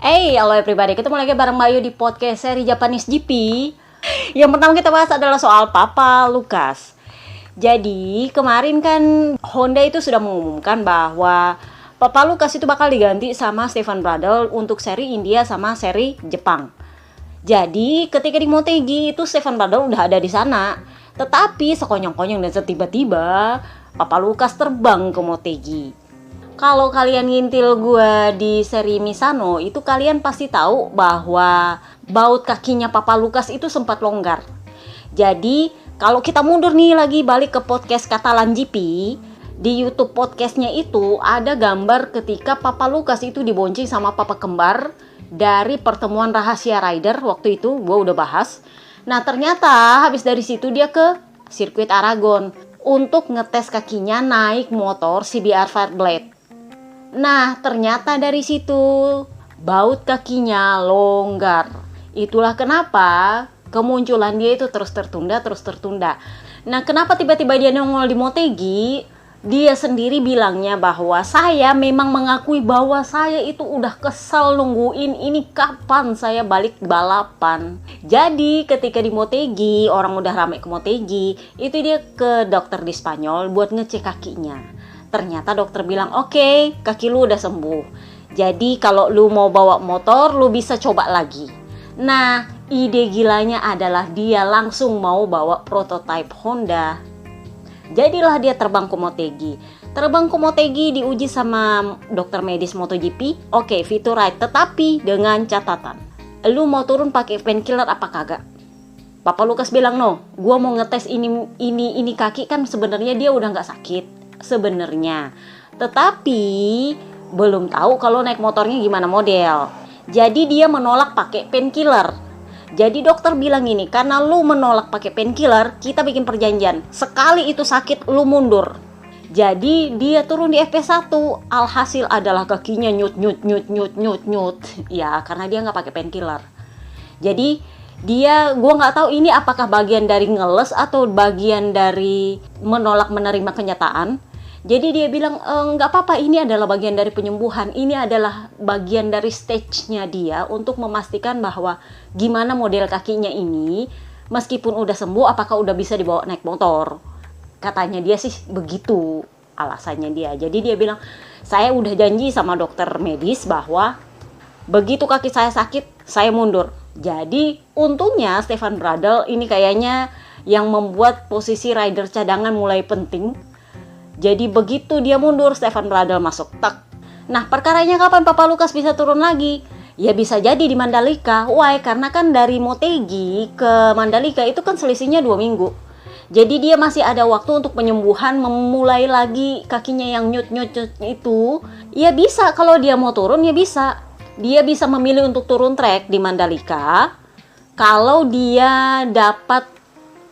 Halo everybody, ketemu lagi bareng Bayu di podcast seri Japanese GP. Yang pertama kita bahas adalah soal Papa Lucas. Jadi kemarin kan Honda itu sudah mengumumkan bahwa Papa Lucas itu bakal diganti sama Stefan Bradl untuk seri India sama seri Jepang. Jadi ketika di Motegi itu Stefan Bradl udah ada di sana. Tetapi sekonyong-konyong dan setiba-tiba Papa Lucas terbang ke Motegi. Kalau kalian ngintil gue di seri Misano, itu kalian pasti tahu bahwa baut kakinya Papa Lucas itu sempat longgar. Jadi kalau kita mundur nih lagi balik ke podcast Catalan GP, di YouTube podcastnya itu ada gambar ketika Papa Lucas itu dibonceng sama papa kembar dari pertemuan rahasia rider waktu itu, gue udah bahas. Nah ternyata habis dari situ dia ke sirkuit Aragon untuk ngetes kakinya naik motor CBR Fireblade. Nah, ternyata dari situ baut kakinya longgar. Itulah kenapa kemunculan dia itu terus tertunda. Nah, kenapa tiba-tiba dia nongol di Motegi? Dia sendiri bilangnya bahwa saya memang mengakui bahwa saya itu udah kesal nungguin ini kapan saya balik balapan. Jadi ketika di Motegi, orang udah rame ke Motegi, itu dia ke dokter di Spanyol buat ngecek kakinya. Ternyata dokter bilang, oke, kaki lu udah sembuh. Jadi kalau lu mau bawa motor, lu bisa coba lagi. Nah, ide gilanya adalah dia langsung mau bawa prototype Honda. Jadilah dia terbang ke Motegi. Terbang ke Motegi diuji sama dokter medis MotoGP. Oke, fit to ride, tetapi dengan catatan. Lu mau turun pakai painkiller apa kagak? Papa Lucas bilang, no, gua mau ngetes ini kaki kan sebenarnya dia udah nggak sakit. Sebenarnya, tetapi belum tahu kalau naik motornya gimana model. Jadi dia menolak pakai painkiller. Jadi dokter bilang gini, karena lu menolak pakai painkiller, kita bikin perjanjian. Sekali itu sakit, lu mundur. Jadi dia turun di FP1. Alhasil adalah kakinya nyut. Ya, karena dia nggak pakai painkiller. Jadi gue nggak tahu ini apakah bagian dari ngeles atau bagian dari menolak menerima kenyataan. Jadi dia bilang nggak apa-apa, ini adalah bagian dari penyembuhan, ini adalah bagian dari stage-nya dia untuk memastikan bahwa gimana model kakinya ini meskipun udah sembuh apakah udah bisa dibawa naik motor. Katanya dia sih begitu alasannya dia. Jadi dia bilang, saya udah janji sama dokter medis bahwa begitu kaki saya sakit saya mundur. Jadi untungnya Stefan Bradl ini kayaknya yang membuat posisi rider cadangan mulai penting. Jadi begitu dia mundur, Stefan Bradl masuk tak. Nah, perkaranya kapan Papa Lucas bisa turun lagi? Ya bisa jadi di Mandalika. Why? Karena kan dari Motegi ke Mandalika itu kan selisihnya 2 minggu. Jadi dia masih ada waktu untuk penyembuhan, memulai lagi kakinya yang nyut itu. Ya bisa, kalau dia mau turun ya bisa. Dia bisa memilih untuk turun trek di Mandalika kalau dia dapat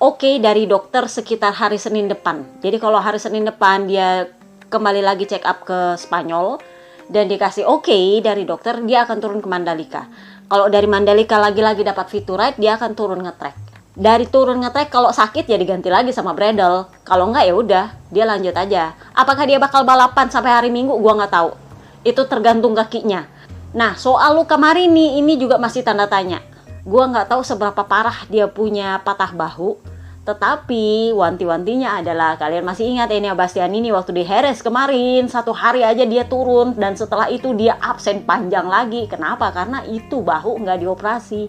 oke dari dokter sekitar hari Senin depan. Jadi kalau hari Senin depan dia kembali lagi check up ke Spanyol dan dikasih oke dari dokter, dia akan turun ke Mandalika. Kalau dari Mandalika lagi-lagi dapat fit to ride, dia akan turun nge-track. Dari turun nge-track kalau sakit ya diganti lagi sama Bradl. Kalau enggak ya udah, dia lanjut aja. Apakah dia bakal balapan sampai hari Minggu? Gua nggak tahu. Itu tergantung kakinya. Nah, soal luka Marini ini juga masih tanda tanya. Gua nggak tahu seberapa parah dia punya patah bahu. Tetapi wanti-wantinya adalah, kalian masih ingat Enea Bastianini waktu di Jerez kemarin, 1 hari aja dia turun dan setelah itu dia absen panjang lagi. Kenapa? Karena itu bahu nggak dioperasi.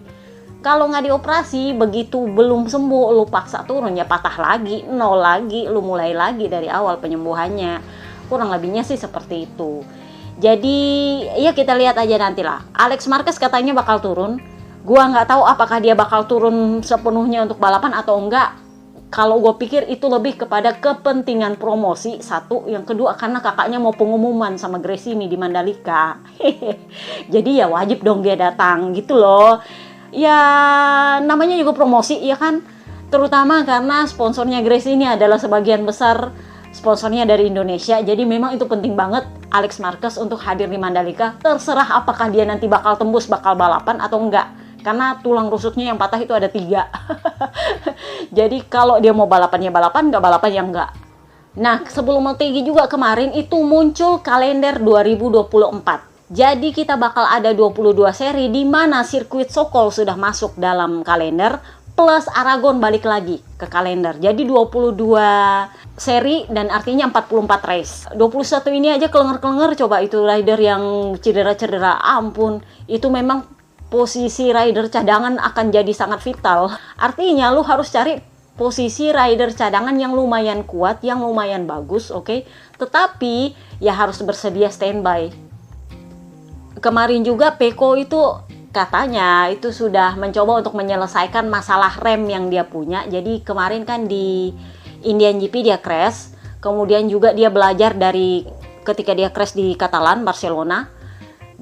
Kalau nggak dioperasi, begitu belum sembuh lu paksa turun ya patah lagi, nol lagi, lu mulai lagi dari awal penyembuhannya. Kurang lebihnya sih seperti itu. Jadi ya kita lihat aja nantilah. Alex Marquez katanya bakal turun. Gua nggak tahu apakah dia bakal turun sepenuhnya untuk balapan atau enggak. Kalau gue pikir itu lebih kepada kepentingan promosi, satu. Yang kedua karena kakaknya mau pengumuman sama Gresini di Mandalika. Jadi ya wajib dong dia datang gitu loh. Ya namanya juga promosi ya kan. Terutama karena sponsornya Gresini adalah sebagian besar sponsornya dari Indonesia. Jadi memang itu penting banget Alex Marquez untuk hadir di Mandalika. Terserah apakah dia nanti bakal tembus, bakal balapan atau enggak. Karena tulang rusuknya yang patah itu ada 3. Jadi kalau dia mau balapan ya balapan, nggak balapan ya enggak. Nah sebelum Motegi juga kemarin itu muncul kalender 2024. Jadi kita bakal ada 22 seri di mana sirkuit Sokol sudah masuk dalam kalender plus Aragon balik lagi ke kalender. Jadi 22 seri dan artinya 44 race. 21 ini aja kelenger-kelenger, coba itu rider yang cedera-cedera, ampun. Itu memang posisi rider cadangan akan jadi sangat vital. Artinya lu harus cari posisi rider cadangan yang lumayan kuat, yang lumayan bagus, oke? Tetapi ya harus bersedia standby. Kemarin juga Pecco itu katanya itu sudah mencoba untuk menyelesaikan masalah rem yang dia punya. Jadi kemarin kan di Indian GP dia crash, kemudian juga dia belajar dari ketika dia crash di Catalan, Barcelona.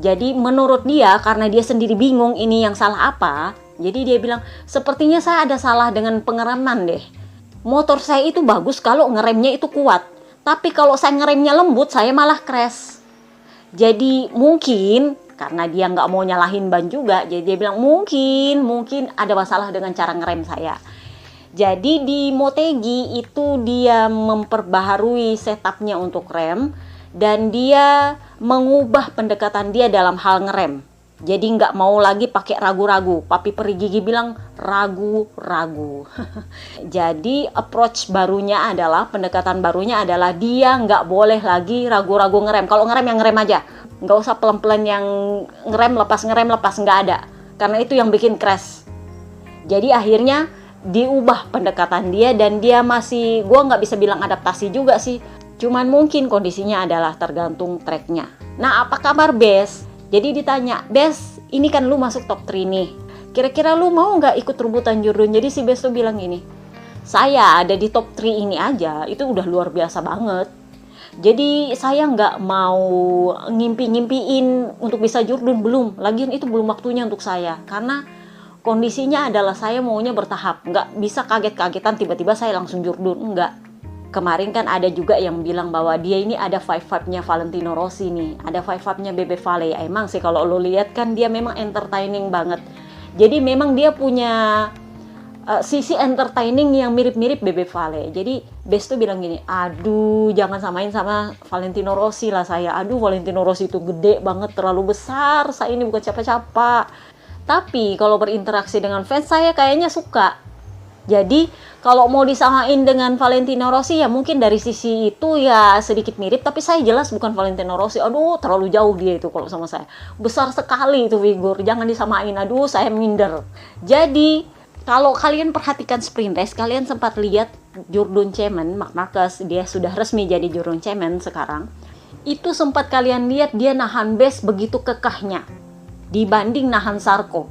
Jadi menurut dia, karena dia sendiri bingung ini yang salah apa, jadi dia bilang, sepertinya saya ada salah dengan pengereman deh. Motor saya itu bagus kalau ngeremnya itu kuat, tapi kalau saya ngeremnya lembut, saya malah crash. Jadi mungkin karena dia nggak mau nyalahin ban juga, jadi dia bilang mungkin ada masalah dengan cara ngerem saya. Jadi di Motegi itu dia memperbaharui setupnya untuk rem dan dia mengubah pendekatan dia dalam hal ngerem. Jadi nggak mau lagi pakai ragu-ragu. Papi Peri Gigi bilang ragu-ragu. Jadi approach barunya adalah, pendekatan barunya adalah dia nggak boleh lagi ragu-ragu ngerem. Kalau ngerem yang ngerem aja. Nggak usah pelan-pelan yang ngerem lepas, nggak ada. Karena itu yang bikin crash. Jadi akhirnya diubah pendekatan dia dan dia masih, gue nggak bisa bilang adaptasi juga sih. Cuman mungkin kondisinya adalah tergantung tracknya. Nah, apa kabar Bes? Jadi ditanya, Bes, ini kan lu masuk top 3 nih. Kira-kira lu mau nggak ikut rebutan Jordan? Jadi si Bes tuh bilang gini, saya ada di top 3 ini aja, itu udah luar biasa banget. Jadi saya nggak mau ngimpi-ngimpiin untuk bisa Jordan, belum. Lagian itu belum waktunya untuk saya. Karena kondisinya adalah saya maunya bertahap. Nggak bisa kaget-kagetan tiba-tiba saya langsung Jordan, enggak. Kemarin kan ada juga yang bilang bahwa dia ini ada 5-5-nya Valentino Rossi nih, ada 5-5-nya Bebe Vale. Emang sih kalau lo lihat kan dia memang entertaining banget. Jadi memang dia punya sisi entertaining yang mirip-mirip Bebe Vale. Jadi Bes tuh bilang gini, aduh jangan samain sama Valentino Rossi lah saya. Aduh Valentino Rossi itu gede banget, terlalu besar. Saya ini bukan siapa-siapa. Tapi kalau berinteraksi dengan fans saya kayaknya suka. Jadi kalau mau disamain dengan Valentino Rossi ya mungkin dari sisi itu ya sedikit mirip, tapi saya jelas bukan Valentino Rossi. Aduh terlalu jauh dia itu kalau sama saya. Besar sekali itu figur, jangan disamain. Aduh saya minder. Jadi kalau kalian perhatikan sprint race, kalian sempat lihat Jordan Cemen, Marc Marquez, dia sudah resmi jadi Jordan Cemen sekarang. Itu sempat kalian lihat dia nahan Bes begitu kekahnya dibanding nahan Sarko.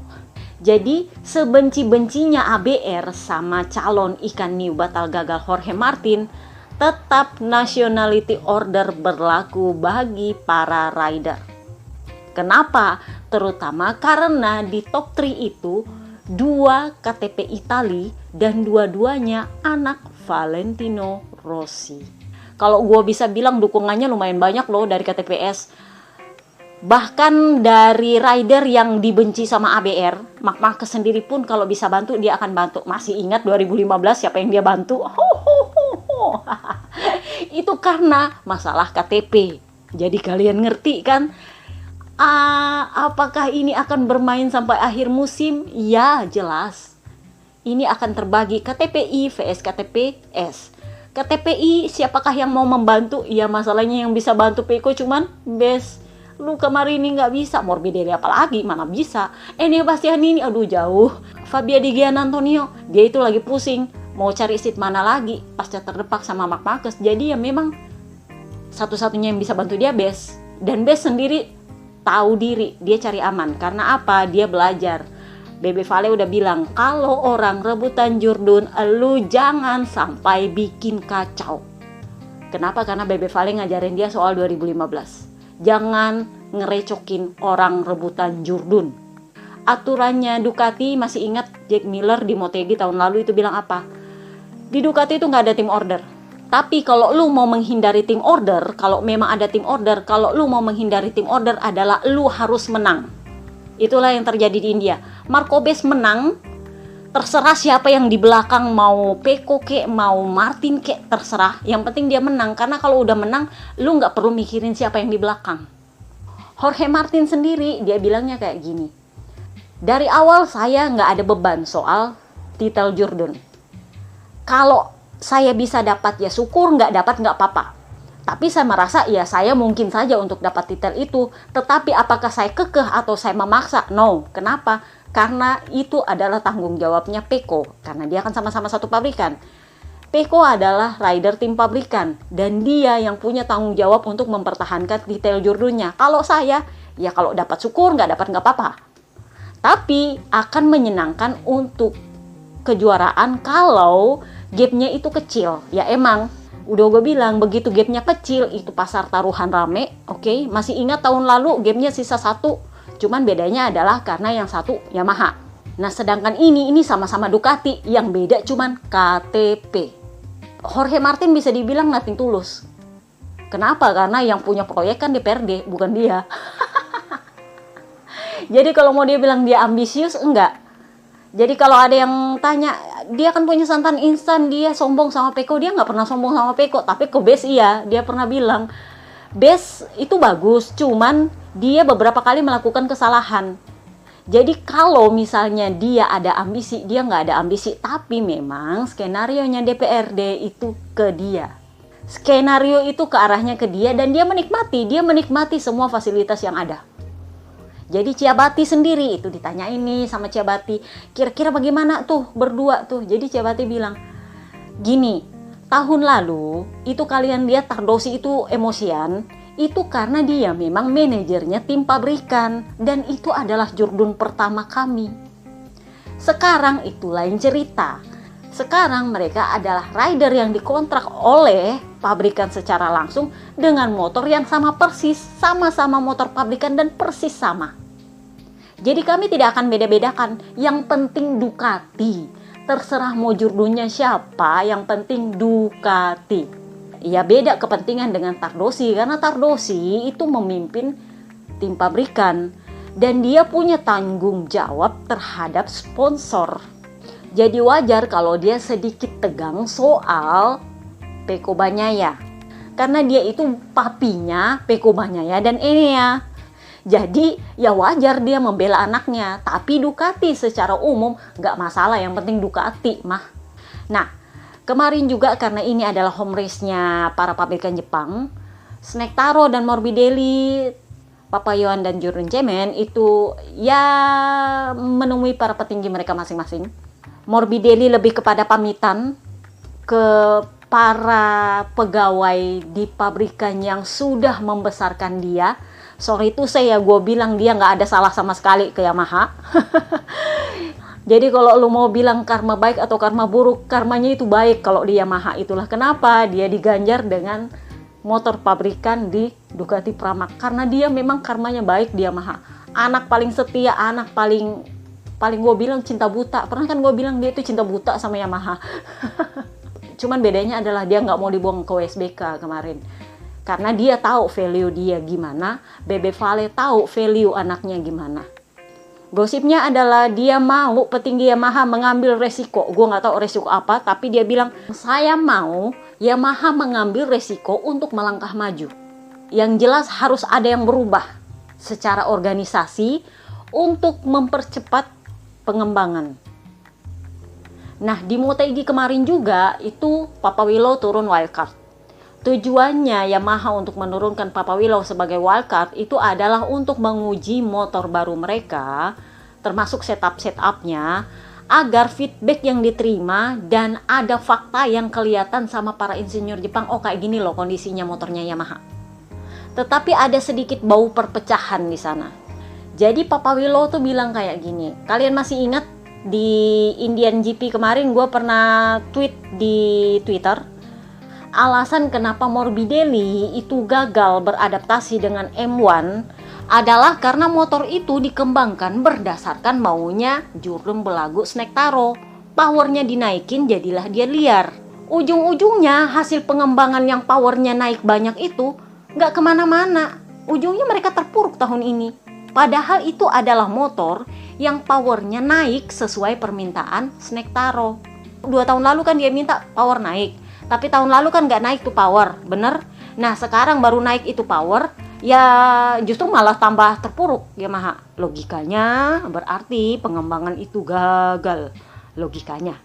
Jadi sebenci-bencinya ABR sama calon ikan new batal gagal Jorge Martin, tetap nationality order berlaku bagi para rider. Kenapa? Terutama karena di top 3 itu 2 KTP Itali dan dua-duanya anak Valentino Rossi. Kalau gue bisa bilang dukungannya lumayan banyak loh dari KTPS. Bahkan dari rider yang dibenci sama ABR, Marc Marquez sendiri pun kalau bisa bantu dia akan bantu. Masih ingat 2015 siapa yang dia bantu? Itu karena masalah KTP. Jadi kalian ngerti kan? Apakah ini akan bermain sampai akhir musim? Ya jelas. Ini akan terbagi KTPI vs KTPS. KTPI siapakah yang mau membantu? Ya masalahnya yang bisa bantu Pecco cuman Bes. Lu kemarin ini nggak bisa, Morbidelli apalagi, mana bisa. Enea Bastianini, aduh jauh. Fabio Di Gianantonio, dia itu lagi pusing. Mau cari seat mana lagi, pasca terdepak sama Marc Marquez. Jadi ya memang satu-satunya yang bisa bantu dia Bes. Dan Bes sendiri tahu diri, dia cari aman. Karena apa? Dia belajar. Bebe Vale udah bilang, kalau orang rebutan Jordan, lu jangan sampai bikin kacau. Kenapa? Karena Bebe Vale ngajarin dia soal 2015. Jangan ngerecokin orang rebutan Jordan. Aturannya Ducati, masih ingat Jack Miller di Motegi tahun lalu itu bilang apa? Di Ducati itu nggak ada tim order. Tapi kalau lu mau menghindari tim order, kalau memang ada tim order, kalau lu mau menghindari tim order adalah lu harus menang. Itulah yang terjadi di India. Marco Bes menang, terserah siapa yang di belakang, mau Pecco kek, mau Martin kek, terserah. Yang penting dia menang, karena kalau udah menang, lu nggak perlu mikirin siapa yang di belakang. Jorge Martin sendiri, dia bilangnya kayak gini. Dari awal saya nggak ada beban soal titel Jordan. Kalau saya bisa dapat ya syukur, nggak dapat nggak apa-apa. Tapi saya merasa ya saya mungkin saja untuk dapat titel itu. Tetapi apakah saya kekeh atau saya memaksa? No. Kenapa? Karena itu adalah tanggung jawabnya Pecco. Karena dia kan sama-sama satu pabrikan. Pecco adalah rider tim pabrikan. Dan dia yang punya tanggung jawab untuk mempertahankan titel Jordannya. Kalau saya, ya kalau dapat syukur, nggak dapat nggak apa-apa. Tapi akan menyenangkan untuk kejuaraan kalau gapnya itu kecil. Ya emang. Udah gue bilang, begitu gapnya kecil, itu pasar taruhan rame, oke? Masih ingat tahun lalu gapnya sisa 1, cuman bedanya adalah karena yang satu Yamaha. Nah, sedangkan ini sama-sama Ducati, yang beda cuman KTP. Jorge Martin bisa dibilang nothing tulus. Kenapa? Karena yang punya proyek kan DPRD, bukan dia. Jadi kalau mau dia bilang dia ambisius, enggak. Jadi kalau ada yang tanya, dia kan punya santan instan, dia sombong sama Pecco. Dia nggak pernah sombong sama Pecco, tapi ke Bes iya. Dia pernah bilang, Bes itu bagus, cuman dia beberapa kali melakukan kesalahan. Jadi kalau misalnya dia ada ambisi, dia nggak ada ambisi. Tapi memang skenarionya DPRD itu ke dia. Skenario itu ke arahnya ke dia dan dia menikmati semua fasilitas yang ada. Jadi Ciabatti sendiri itu ditanya ini sama Ciabatti, kira-kira bagaimana tuh berdua tuh. Jadi Ciabatti bilang, gini, tahun lalu itu kalian lihat Tardosi itu emosian, itu karena dia memang manajernya tim pabrikan dan itu adalah Jordan pertama kami. Sekarang itu lain cerita. Sekarang mereka adalah rider yang dikontrak oleh pabrikan secara langsung dengan motor yang sama persis, sama-sama motor pabrikan dan persis sama. Jadi kami tidak akan beda-bedakan, yang penting Ducati. Terserah mau Jordannya siapa, yang penting Ducati. Ya beda kepentingan dengan Tardosi, karena Tardosi itu memimpin tim pabrikan dan dia punya tanggung jawab terhadap sponsor. Jadi wajar kalau dia sedikit tegang soal Pecco Bagnaia. Karena dia itu papinya Pecco Bagnaia dan Enea. Jadi ya wajar dia membela anaknya. Tapi Ducati secara umum nggak masalah, yang penting Ducati mah. Nah, kemarin juga karena ini adalah home race-nya para pabrikan Jepang, Snectaro dan Morbidelli, Papayón dan Jordan Cemen itu ya menemui para petinggi mereka masing-masing. Morbidelli lebih kepada pamitan ke para pegawai di pabrikan yang sudah membesarkan dia. Sorry itu gue bilang dia nggak ada salah sama sekali ke Yamaha. Jadi kalau lu mau bilang karma baik atau karma buruk, karmanya itu baik kalau di Yamaha. Itulah kenapa dia diganjar dengan motor pabrikan di Ducati Pramac. Karena dia memang karmanya baik di Yamaha. Anak paling setia, anak paling gue bilang cinta buta. Pernah kan gue bilang dia itu cinta buta sama Yamaha. Cuman bedanya adalah dia nggak mau dibuang ke WSBK kemarin. Karena dia tahu value dia gimana, Bebe Vale tahu value anaknya gimana. Gosipnya adalah dia mau petinggi Yamaha mengambil resiko. Gue nggak tahu resiko apa, tapi dia bilang, saya mau Yamaha mengambil resiko untuk melangkah maju. Yang jelas harus ada yang berubah secara organisasi untuk mempercepat pengembangan. Nah, di Motegi kemarin juga itu Papawilo turun wildcard. Tujuannya Yamaha untuk menurunkan Papawilo sebagai wildcard itu adalah untuk menguji motor baru mereka, termasuk setup-setupnya, agar feedback yang diterima dan ada fakta yang kelihatan sama para insinyur Jepang, oh kayak gini loh kondisinya motornya Yamaha. Tetapi ada sedikit bau perpecahan di sana. Jadi Papawilo tuh bilang kayak gini, kalian masih ingat di Indian GP kemarin gue pernah tweet di Twitter, alasan kenapa Morbidelli itu gagal beradaptasi dengan M1 adalah karena motor itu dikembangkan berdasarkan maunya Jordan belagu Snectaro. Powernya dinaikin jadilah dia liar. Ujung-ujungnya hasil pengembangan yang powernya naik banyak itu nggak kemana-mana. Ujungnya mereka terpuruk tahun ini. Padahal itu adalah motor yang powernya naik sesuai permintaan Snectaro. 2 tahun lalu kan dia minta power naik. Tapi tahun lalu kan nggak naik tuh power, bener? Nah sekarang baru naik itu power, ya justru malah tambah terpuruk Yamaha. Logikanya berarti pengembangan itu gagal, logikanya.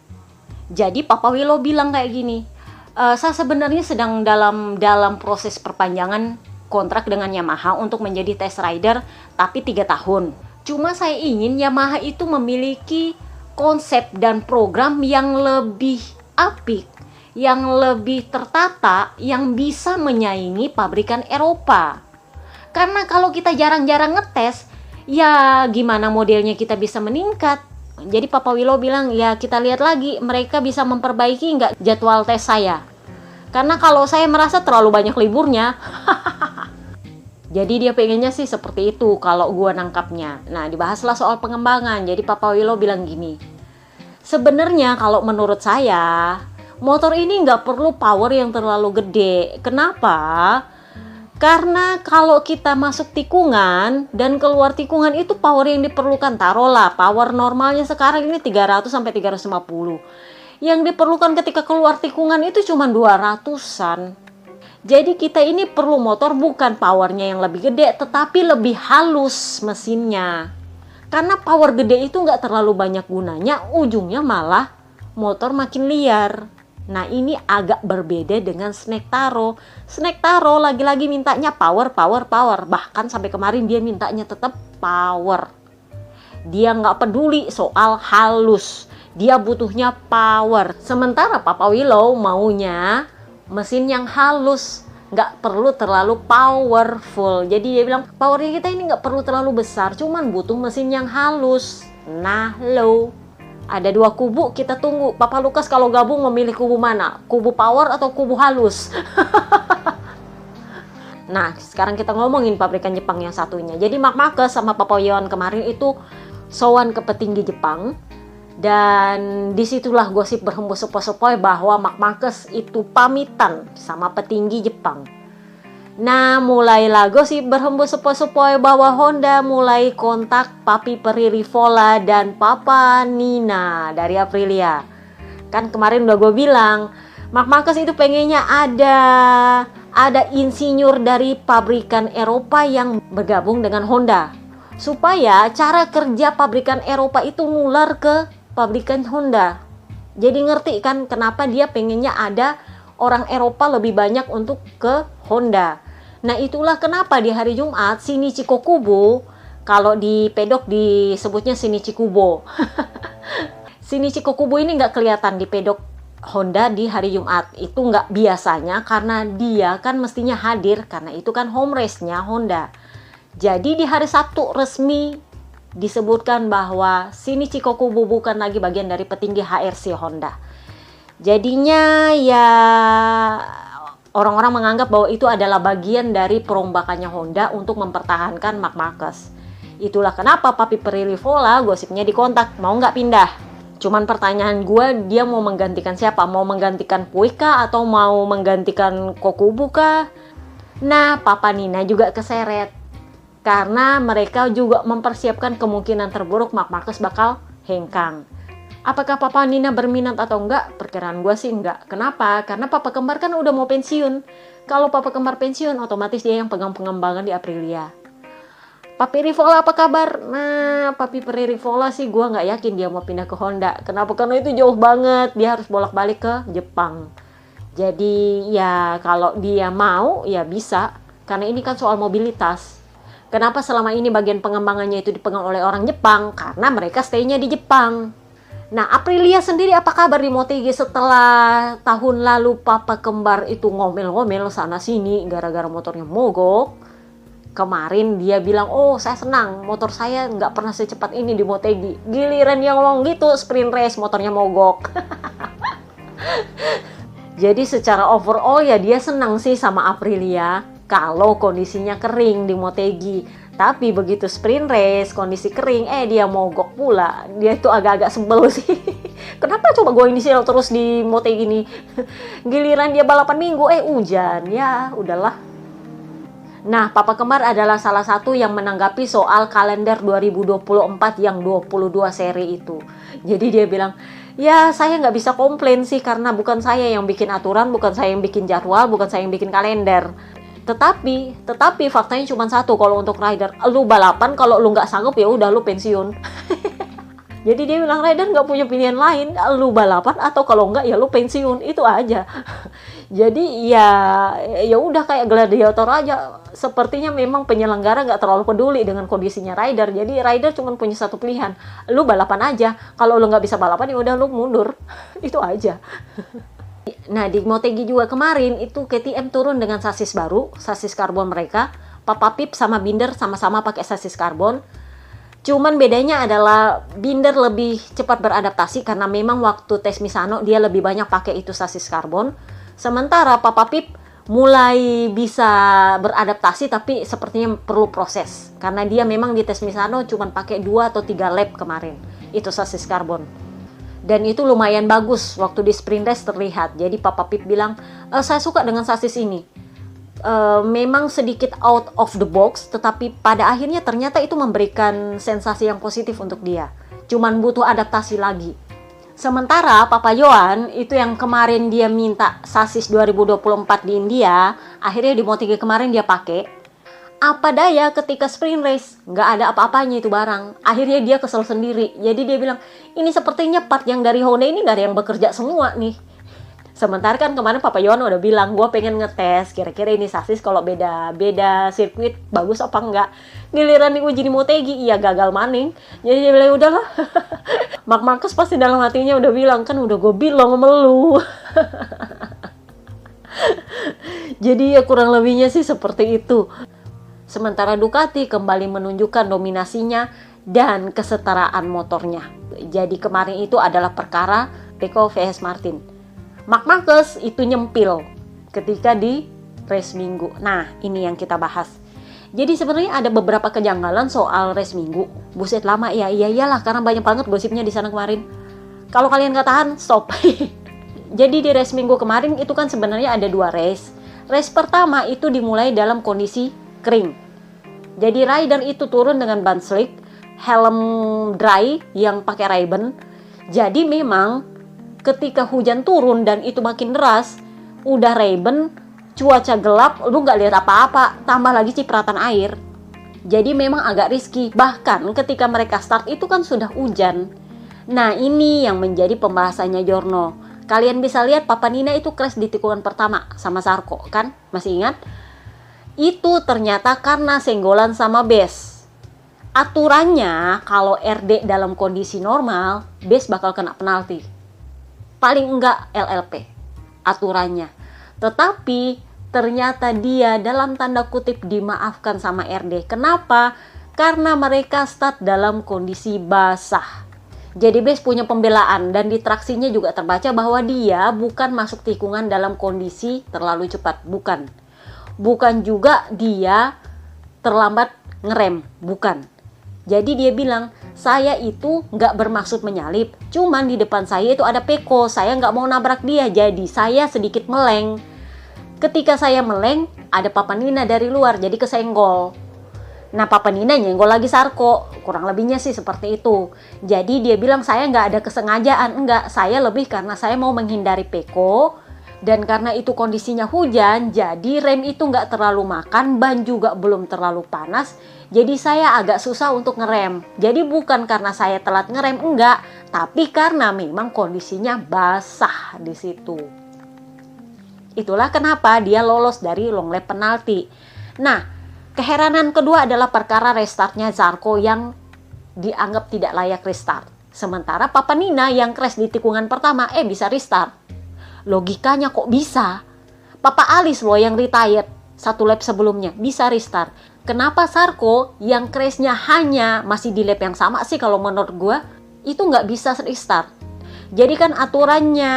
Jadi Papa Willow bilang kayak gini, saya sebenarnya sedang dalam proses perpanjangan kontrak dengan Yamaha untuk menjadi test rider, tapi 3 tahun. Cuma saya ingin Yamaha itu memiliki konsep dan program yang lebih apik, yang lebih tertata, yang bisa menyaingi pabrikan Eropa. Karena kalau kita jarang-jarang ngetes, ya gimana modelnya kita bisa meningkat. Jadi Papa Willow bilang, ya kita lihat lagi mereka bisa memperbaiki nggak jadwal tes saya. Karena kalau saya merasa terlalu banyak liburnya. Jadi dia pengennya sih seperti itu kalau gue nangkapnya. Nah, dibahaslah soal pengembangan. Jadi Papa Willow bilang gini, sebenarnya kalau menurut saya, motor ini nggak perlu power yang terlalu gede. Kenapa? Karena kalau kita masuk tikungan dan keluar tikungan itu power yang diperlukan, taruhlah power normalnya sekarang ini 300 sampai 350. Yang diperlukan ketika keluar tikungan itu cuma 200-an. Jadi kita ini perlu motor bukan powernya yang lebih gede, tetapi lebih halus mesinnya. Karena power gede itu nggak terlalu banyak gunanya, ujungnya malah motor makin liar. Nah ini agak berbeda dengan Snack Taro. Snack Taro lagi-lagi mintanya power. Bahkan sampai kemarin dia mintanya tetap power. Dia nggak peduli soal halus. Dia butuhnya power. Sementara Papa Willow maunya mesin yang halus, nggak perlu terlalu powerful. Jadi dia bilang powernya kita ini nggak perlu terlalu besar, cuman butuh mesin yang halus. Nah lo, ada 2 kubu, kita tunggu Papa Lukas kalau gabung memilih kubu mana, kubu power atau kubu halus. Nah sekarang kita ngomongin pabrikan Jepang yang satunya. Jadi Marc Marquez sama Papa Yohan kemarin itu sowan ke petinggi Jepang. Dan disitulah gosip berhembus sepoi-sepoi bahwa Marc Marquez itu pamitan sama petinggi Jepang. Nah mulailah gosip berhembus sepoi-sepoi bahwa Honda mulai kontak Papi Pririvola dan Papa Nina dari Aprilia. Kan kemarin udah gue bilang Marc Marquez itu pengennya ada insinyur dari pabrikan Eropa yang bergabung dengan Honda, supaya cara kerja pabrikan Eropa itu nular ke pabrikan Honda. Jadi ngerti kan kenapa dia pengennya ada orang Eropa lebih banyak untuk ke Honda. Nah itulah kenapa di hari Jumat Shinichi Kokubo, kalau di pedok disebutnya Shinichi Kubo. Shinichi Kokubo ini nggak kelihatan di pedok Honda di hari Jumat. Itu nggak biasanya karena dia kan mestinya hadir karena itu kan home race-nya Honda. Jadi di hari Sabtu resmi disebutkan bahwa Shinichi Kokubo bukan lagi bagian dari petinggi HRC Honda. Jadinya ya orang-orang menganggap bahwa itu adalah bagian dari perombakannya Honda untuk mempertahankan Marc Marquez. Itulah kenapa Papi Pririvola gosipnya dikontak, mau nggak pindah. Cuman pertanyaan gue, dia mau menggantikan siapa? Mau menggantikan Puig kah atau mau menggantikan Kokubo kah? Nah Papa Nina juga keseret. Karena mereka juga mempersiapkan kemungkinan terburuk Marc Marquez bakal hengkang. Apakah Papa Nina berminat atau enggak? Perkiraan gue sih enggak. Kenapa? Karena Papa Kembar kan udah mau pensiun. Kalau Papa Kembar pensiun, otomatis dia yang pegang pengembangan di Aprilia. Papi Rivola apa kabar? Nah, Papi Rivola sih gue nggak yakin dia mau pindah ke Honda. Kenapa? Karena itu jauh banget. Dia harus bolak-balik ke Jepang. Jadi ya kalau dia mau ya bisa. Karena ini kan soal mobilitas. Kenapa selama ini bagian pengembangannya itu dipegang oleh orang Jepang? Karena mereka stay-nya di Jepang. Nah, Aprilia sendiri apa kabar di Motegi setelah tahun lalu Papa Kembar itu ngomel-ngomel sana-sini gara-gara motornya mogok? Kemarin dia bilang, oh saya senang motor saya nggak pernah secepat ini di Motegi. Giliran dia ngomong gitu, sprint race motornya mogok. Jadi secara overall ya dia senang sih sama Aprilia kalau kondisinya kering di Motegi. Tapi begitu sprint race kondisi kering, dia mogok pula. Dia itu agak-agak sebel sih. Kenapa coba gue inisial terus di Motegi ini? Giliran dia balapan minggu, hujan. Ya udahlah. Nah, Papa Kembar adalah salah satu yang menanggapi soal kalender 2024 yang 22 seri itu. Jadi dia bilang, ya saya nggak bisa komplain sih karena bukan saya yang bikin aturan, bukan saya yang bikin jadwal, bukan saya yang bikin kalender. Tetapi faktanya cuma satu kalau untuk rider, lu balapan, kalau lu nggak sanggup ya udah lu pensiun. Jadi dia bilang rider nggak punya pilihan lain, lu balapan atau kalau nggak ya lu pensiun, itu aja. Jadi ya udah kayak gladiator aja. Sepertinya memang penyelenggara nggak terlalu peduli dengan kondisinya rider. Jadi rider cuma punya satu pilihan, lu balapan aja. Kalau lu nggak bisa balapan ya udah lu mundur. Itu aja. Nah, di Motegi juga kemarin itu KTM turun dengan sasis baru, sasis karbon mereka. Papa Pip sama Binder sama-sama pakai sasis karbon. Cuman bedanya adalah Binder lebih cepat beradaptasi karena memang waktu tes Misano dia lebih banyak pakai itu sasis karbon. Sementara Papa Pip mulai bisa beradaptasi tapi sepertinya perlu proses. Karena dia memang di tes Misano cuman pakai 2 atau 3 lap kemarin. Itu sasis karbon. Dan itu lumayan bagus waktu di sprint race terlihat. Jadi Papa Pip bilang, saya suka dengan sasis ini. Memang sedikit out of the box, tetapi pada akhirnya ternyata itu memberikan sensasi yang positif untuk dia. Cuman butuh adaptasi lagi. Sementara Papa Yohan, itu yang kemarin dia minta sasis 2024 di India, akhirnya di Motegi kemarin dia pakai. Apa daya ketika sprint race nggak ada apa-apanya itu barang, akhirnya dia kesel sendiri. Jadi dia bilang ini sepertinya part yang dari Honda ini nggak ada yang bekerja semua nih. Sementara kan kemarin Papa Yohan udah bilang gue pengen ngetes kira-kira ini sasis kalau beda sirkuit bagus apa enggak. Giliran diuji di Motegi iya gagal maning. Jadi dia bilang udahlah. Marc Marquez pasti dalam hatinya udah bilang kan udah gue bilang sama lu. Jadi ya kurang lebihnya sih seperti itu. Sementara Ducati kembali menunjukkan dominasinya dan kesetaraan motornya. Jadi kemarin itu adalah perkara Pecco vs Martin. Marc Marquez itu nyempil ketika di race Minggu. Nah, ini yang kita bahas. Jadi sebenarnya ada beberapa kejanggalan soal race Minggu. Buset lama ya, iyalah karena banyak banget gosipnya di sana kemarin. Kalau kalian nggak tahan, stop. Jadi di race Minggu kemarin itu kan sebenarnya ada 2 race. Race pertama itu dimulai dalam kondisi kering. Jadi rider itu turun dengan ban slick, helm dry yang pakai Ray-Ban. Jadi memang ketika hujan turun dan itu makin deras, udah Ray-Ban, cuaca gelap, lu nggak lihat apa-apa, tambah lagi cipratan air. Jadi memang agak risky. Bahkan ketika mereka start itu kan sudah hujan. Nah ini yang menjadi pembahasannya Giorno. Kalian bisa lihat Papa Nina itu crash di tikungan pertama sama Zarco kan? Masih ingat? Itu ternyata karena senggolan sama Bes. Aturannya kalau RD dalam kondisi normal, Bes bakal kena penalti. Paling enggak LLP aturannya. Tetapi ternyata dia dalam tanda kutip dimaafkan sama RD. Kenapa? Karena mereka start dalam kondisi basah. Jadi Bes punya pembelaan dan di traksinya juga terbaca bahwa dia bukan masuk tikungan dalam kondisi terlalu cepat. Bukan juga dia terlambat ngerem, bukan. Jadi dia bilang, saya itu nggak bermaksud menyalip, cuman di depan saya itu ada Pecco, saya nggak mau nabrak dia, jadi saya sedikit meleng. Ketika saya meleng, ada Papa Nina dari luar, jadi kesenggol. Nah Papa Nina nyenggol lagi Zarco, kurang lebihnya sih seperti itu. Jadi dia bilang saya nggak ada kesengajaan, enggak, saya lebih karena saya mau menghindari Pecco. Dan karena itu kondisinya hujan, jadi rem itu nggak terlalu makan, ban juga belum terlalu panas, jadi saya agak susah untuk ngerem. Jadi bukan karena saya telat ngerem, enggak, tapi karena memang kondisinya basah di situ. Itulah kenapa dia lolos dari long lap penalti. Nah, keheranan kedua adalah perkara restartnya Zarco yang dianggap tidak layak restart. Sementara Papa Nina yang crash di tikungan pertama, bisa restart. Logikanya kok bisa? Papa Alice loh yang retired 1 lap sebelumnya bisa restart. Kenapa Zarco yang crash-nya hanya masih di lap yang sama sih kalau menurut gue itu nggak bisa restart. Jadi kan aturannya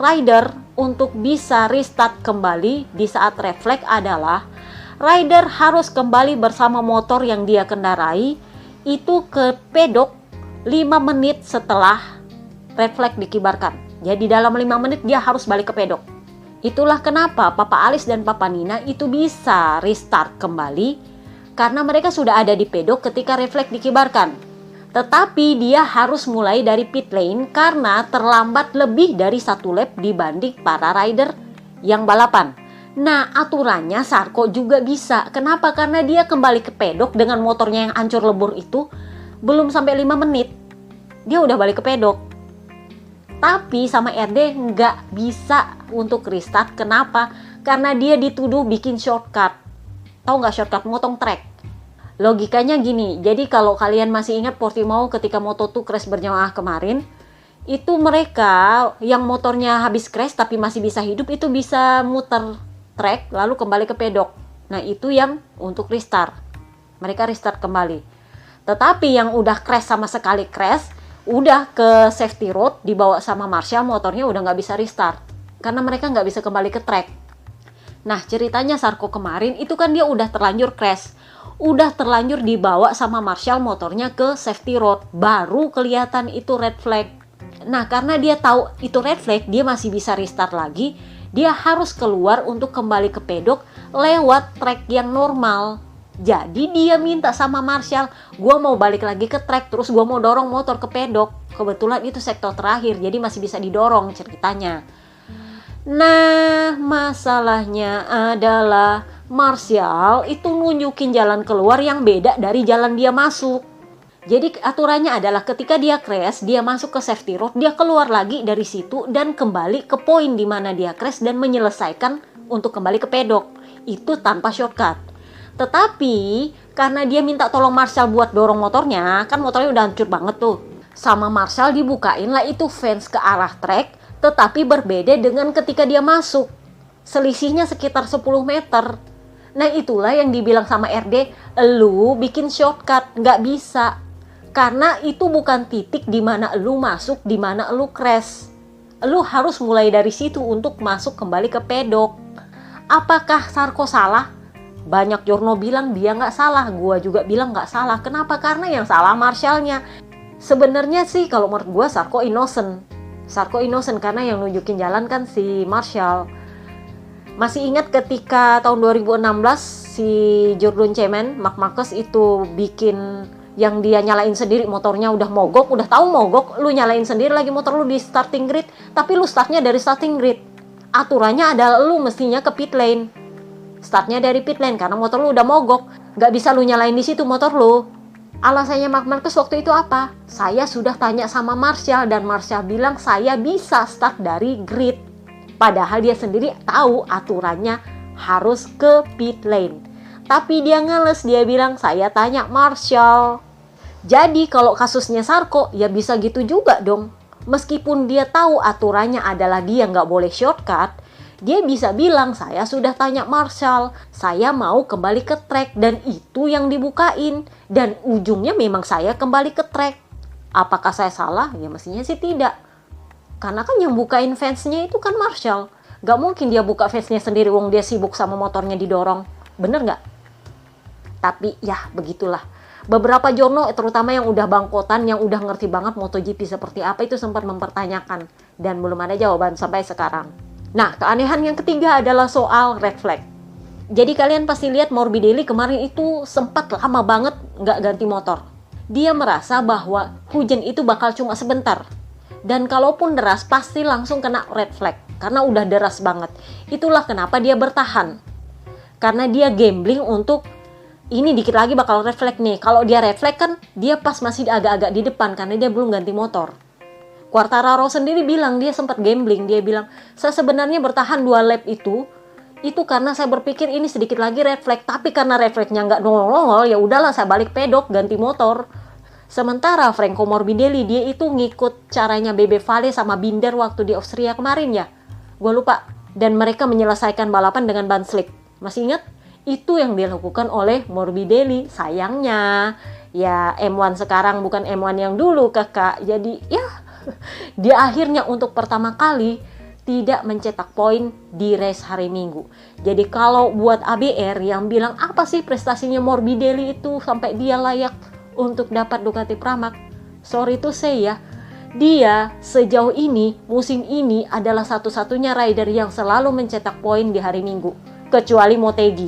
rider untuk bisa restart kembali di saat refleks adalah rider harus kembali bersama motor yang dia kendarai itu ke pedok 5 menit setelah refleks dikibarkan. Jadi dalam 5 menit dia harus balik ke pedok. Itulah kenapa Papa Alice dan Papa Nina itu bisa restart kembali karena mereka sudah ada di pedok ketika refleks dikibarkan. Tetapi dia harus mulai dari pit lane karena terlambat lebih dari 1 lap dibanding para rider yang balapan. Nah, aturannya Sarko juga bisa. Kenapa? Karena dia kembali ke pedok dengan motornya yang hancur lebur itu belum sampai 5 menit. Dia udah balik ke pedok. Tapi sama RD nggak bisa untuk restart. Kenapa? Karena dia dituduh bikin shortcut. Tahu nggak shortcut? Motong track. Logikanya gini, jadi kalau kalian masih ingat Portimao ketika Moto2 crash berjamaah kemarin, itu mereka yang motornya habis crash tapi masih bisa hidup itu bisa muter track lalu kembali ke pedok. Nah itu yang untuk restart, mereka restart kembali. Tetapi yang udah crash sama sekali crash, udah ke safety road dibawa sama Marshall, motornya udah nggak bisa restart karena mereka nggak bisa kembali ke track. Nah ceritanya Sarko kemarin itu kan dia udah terlanjur crash, udah terlanjur dibawa sama Marshall motornya ke safety road, baru kelihatan itu red flag. Nah karena dia tahu itu red flag, dia masih bisa restart lagi, dia harus keluar untuk kembali ke pedok lewat track yang normal. Jadi dia minta sama Marshall, gue mau balik lagi ke track, terus gue mau dorong motor ke pedok. Kebetulan itu sektor terakhir, jadi masih bisa didorong ceritanya. Nah masalahnya adalah Marshall itu nunjukin jalan keluar yang beda dari jalan dia masuk. Jadi aturannya adalah ketika dia crash, dia masuk ke safety road, dia keluar lagi dari situ dan kembali ke poin di mana dia crash dan menyelesaikan untuk kembali ke pedok. Itu tanpa shortcut. Tetapi karena dia minta tolong Marshall buat dorong motornya, kan motornya udah hancur banget tuh. Sama Marshall dibukain lah itu fence ke arah track, tetapi berbeda dengan ketika dia masuk. Selisihnya sekitar 10 meter. Nah itulah yang dibilang sama RD, lu bikin shortcut, nggak bisa. Karena itu bukan titik di mana lu masuk, di mana lu crash. Lu harus mulai dari situ untuk masuk kembali ke pedok. Apakah Sarko salah? Banyak jurno bilang dia nggak salah, gua juga bilang nggak salah. Kenapa? Karena yang salah Marshallnya. Sebenarnya sih kalau menurut gua Sarko innocent. Sarko innocent karena yang nunjukin jalan kan si Marshall. Masih ingat ketika tahun 2016 si Jordan Cemen, Marc Marquez itu bikin yang dia nyalain sendiri, motornya udah mogok, udah tahu mogok, lu nyalain sendiri lagi motor lu di starting grid, tapi lu startnya dari starting grid. Aturannya adalah lu mestinya ke pit lane. Startnya dari pit lane karena motor lu udah mogok, nggak bisa lu nyalain di situ motor lu. Alasannya Marc Marquez waktu itu apa? Saya sudah tanya sama Marshall dan Marshall bilang saya bisa start dari grid. Padahal dia sendiri tahu aturannya harus ke pit lane. Tapi dia ngeles, dia bilang saya tanya Marshall. Jadi kalau kasusnya Sarko ya bisa gitu juga dong. Meskipun dia tahu aturannya adalah dia nggak boleh shortcut, dia bisa bilang saya sudah tanya Marshall, saya mau kembali ke track dan itu yang dibukain. Dan ujungnya memang saya kembali ke track. Apakah saya salah? Ya mestinya sih tidak. Karena kan yang bukain fence-nya itu kan Marshall. Gak mungkin dia buka fence-nya sendiri wong dia sibuk sama motornya didorong. Bener gak? Tapi ya begitulah. Beberapa jono terutama yang udah bangkotan, yang udah ngerti banget MotoGP seperti apa itu sempat mempertanyakan. Dan belum ada jawaban sampai sekarang. Nah keanehan yang ketiga adalah soal red flag. Jadi kalian pasti lihat Morbidelli kemarin itu sempat lama banget gak ganti motor. Dia merasa bahwa hujan itu bakal cuma sebentar. Dan kalaupun deras pasti langsung kena red flag. Karena udah deras banget. Itulah kenapa dia bertahan. Karena dia gambling untuk ini dikit lagi bakal red flag nih. Kalau dia red flag kan dia pas masih agak-agak di depan karena dia belum ganti motor. Quartararo sendiri bilang dia sempat gambling. Dia bilang saya sebenarnya bertahan 2 lap itu karena saya berpikir ini sedikit lagi red flag. Tapi karena red flagnya nggak nongol-nongol ya udahlah saya balik pedok ganti motor. Sementara Franco Morbidelli dia itu ngikut caranya Bebe Vale sama Binder waktu di Austria kemarin ya. Gue lupa. Dan mereka menyelesaikan balapan dengan ban slick. Masih ingat? Itu yang dilakukan oleh Morbidelli. Sayangnya ya M1 sekarang bukan M1 yang dulu kakak. Jadi ya dia akhirnya untuk pertama kali tidak mencetak poin di race hari Minggu. Jadi kalau buat ABR yang bilang apa sih prestasinya Morbidelli itu sampai dia layak untuk dapat Ducati Pramac, sorry to say ya, dia sejauh ini musim ini adalah satu-satunya rider yang selalu mencetak poin di hari Minggu, kecuali Motegi.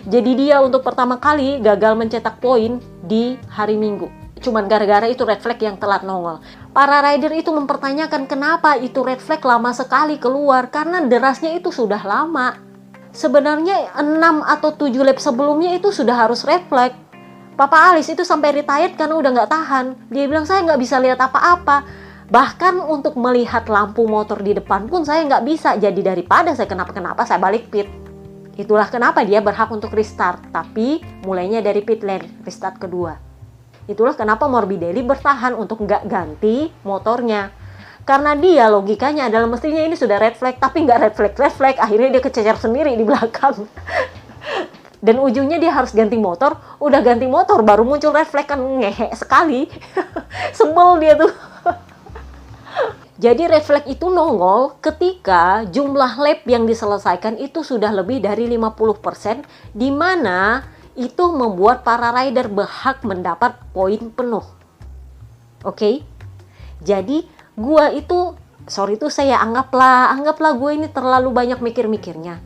Jadi dia untuk pertama kali gagal mencetak poin di hari Minggu. Cuman gara-gara itu red flag yang telat nongol. Para rider itu mempertanyakan kenapa itu red flag lama sekali keluar, karena derasnya itu sudah lama. Sebenarnya 6 atau 7 lap sebelumnya itu sudah harus red flag. Papa Alice itu sampai retired karena udah nggak tahan. Dia bilang saya nggak bisa lihat apa-apa. Bahkan untuk melihat lampu motor di depan pun saya nggak bisa. Jadi daripada saya kenapa-kenapa, saya balik pit. Itulah kenapa dia berhak untuk restart. Tapi mulainya dari pit lane, restart kedua. Itulah kenapa Morbidelli bertahan untuk nggak ganti motornya. Karena dia logikanya adalah mestinya ini sudah red flag, tapi nggak red flag. Akhirnya dia kececer sendiri di belakang. Dan ujungnya dia harus ganti motor. Udah ganti motor baru muncul red flag, kan ngehe sekali. Sebel dia tuh. Jadi red flag itu nongol ketika jumlah lap yang diselesaikan itu sudah lebih dari 50%, di mana itu membuat para rider berhak mendapat poin penuh. Oke? Jadi gua itu, saya anggaplah gue ini terlalu banyak mikir-mikirnya.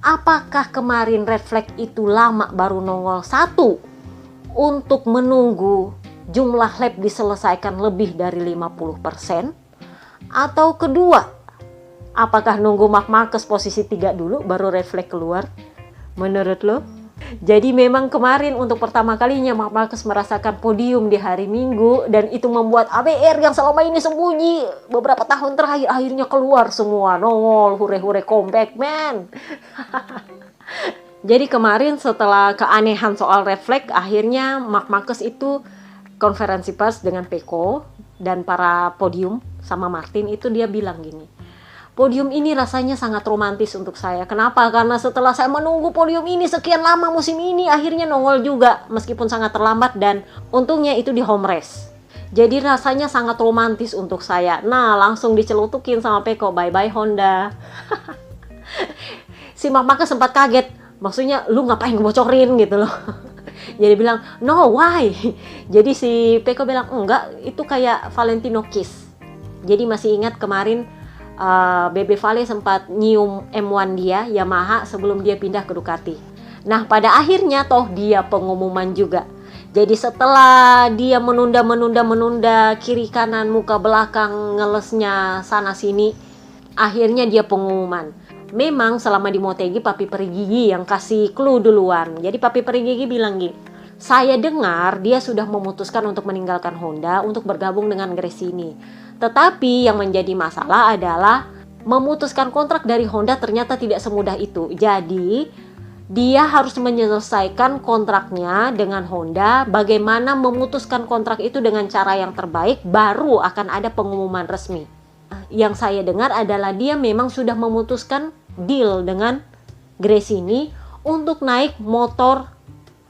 Apakah kemarin red flag itu lama baru nongol? 1, untuk menunggu jumlah lap diselesaikan lebih dari 50%. Atau kedua, apakah nunggu Marc Marquez posisi 3 dulu baru red flag keluar? Menurut lo? Jadi memang kemarin untuk pertama kalinya Marc Marquez merasakan podium di hari Minggu, dan itu membuat ABR yang selama ini sembunyi beberapa tahun terakhir akhirnya keluar semua, nongol, hure-hure comeback man. Jadi kemarin setelah keanehan soal red flag, akhirnya Marc Marquez itu konferensi pers dengan Pecco dan para podium sama Martin itu dia bilang gini, podium ini rasanya sangat romantis untuk saya. Kenapa? Karena setelah saya menunggu podium ini sekian lama musim ini, akhirnya nongol juga meskipun sangat terlambat, dan untungnya itu di home race. Jadi rasanya sangat romantis untuk saya. Nah, langsung dicelutukin sama Pecco, bye-bye Honda. Si Marc Marquez sempat kaget. Maksudnya, lu ngapain ngebocorin gitu loh. Jadi bilang, no, why? Jadi si Pecco bilang, enggak, itu kayak Valentino Kiss. Jadi masih ingat kemarin Bebe Vale sempat nyium M1 dia, Yamaha, sebelum dia pindah ke Ducati. Nah, pada akhirnya toh dia pengumuman juga. Jadi setelah dia menunda, kiri kanan, muka belakang, ngelesnya sana sini, akhirnya dia pengumuman. Memang selama di Motegi Papi Perigigi yang kasih clue duluan. Jadi Papi Perigigi bilang gini, saya dengar dia sudah memutuskan untuk meninggalkan Honda untuk bergabung dengan Gresini. Tetapi yang menjadi masalah adalah memutuskan kontrak dari Honda ternyata tidak semudah itu. Jadi dia harus menyelesaikan kontraknya dengan Honda. Bagaimana memutuskan kontrak itu dengan cara yang terbaik, baru akan ada pengumuman resmi. Yang saya dengar adalah dia memang sudah memutuskan deal dengan Gresini untuk naik motor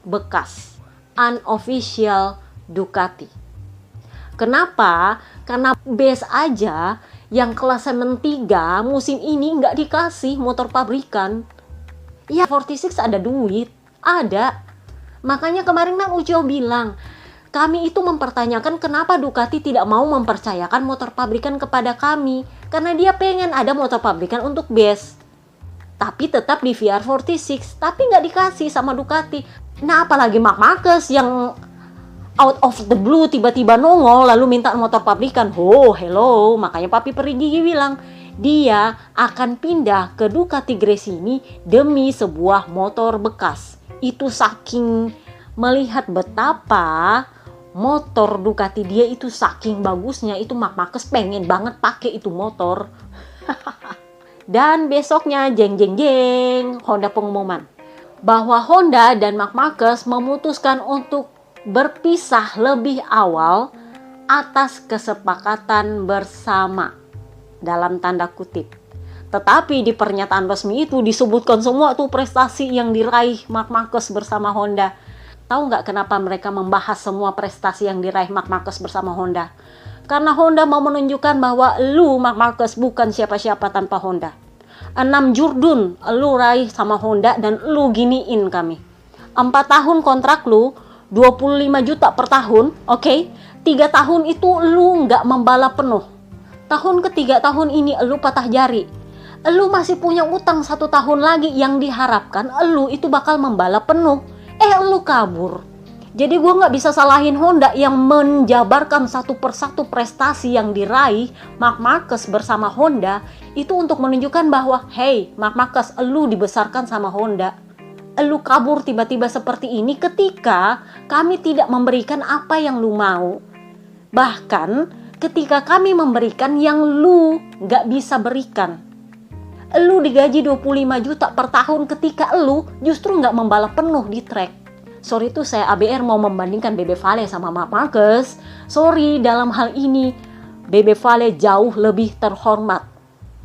bekas unofficial Ducati. Kenapa? Karena base aja yang klasemen 3 musim ini nggak dikasih motor pabrikan. Ya 46 ada duit, ada. Makanya kemarin kan Ujo bilang, kami itu mempertanyakan kenapa Ducati tidak mau mempercayakan motor pabrikan kepada kami. Karena dia pengen ada motor pabrikan untuk base. Tapi tetap di VR46, tapi nggak dikasih sama Ducati. Nah, apalagi Marc Marquez yang out of the blue tiba-tiba nongol lalu minta motor pabrikan. Oh, hello. Makanya Papi Perigigi bilang dia akan pindah ke Ducati Gresini demi sebuah motor bekas. Itu saking melihat betapa motor Ducati dia itu saking bagusnya, itu Marc Marquez pengen banget pakai itu motor. Dan besoknya jeng Honda pengumuman bahwa Honda dan Marc Marquez memutuskan untuk berpisah lebih awal atas kesepakatan bersama, dalam tanda kutip. Tetapi di pernyataan resmi itu disebutkan semua tuh prestasi yang diraih Marc Marquez bersama Honda. Tahu nggak kenapa mereka membahas semua prestasi yang diraih Marc Marquez bersama Honda? Karena Honda mau menunjukkan bahwa lu Marc Marquez bukan siapa-siapa tanpa Honda. 6 jurdun lu raih sama Honda dan lu giniin kami. 4 tahun kontrak lu 25 juta per tahun, oke? 3 tahun itu lu nggak membalap penuh. Tahun ketiga tahun ini lu patah jari. Lu masih punya utang 1 tahun lagi yang diharapkan lu itu bakal membalap penuh. Lu kabur. Jadi gue nggak bisa salahin Honda yang menjabarkan satu persatu prestasi yang diraih Marc Marquez bersama Honda itu untuk menunjukkan bahwa, hey Marc Marquez, elu dibesarkan sama Honda. Elu kabur tiba-tiba seperti ini ketika kami tidak memberikan apa yang lu mau. Bahkan ketika kami memberikan yang lu nggak bisa berikan. Elu digaji 25 juta per tahun ketika elu justru nggak membalap penuh di track. Sorry tuh saya ABR mau membandingkan Bebe Vale sama Marc Marquez. Sorry, dalam hal ini Bebe Vale jauh lebih terhormat.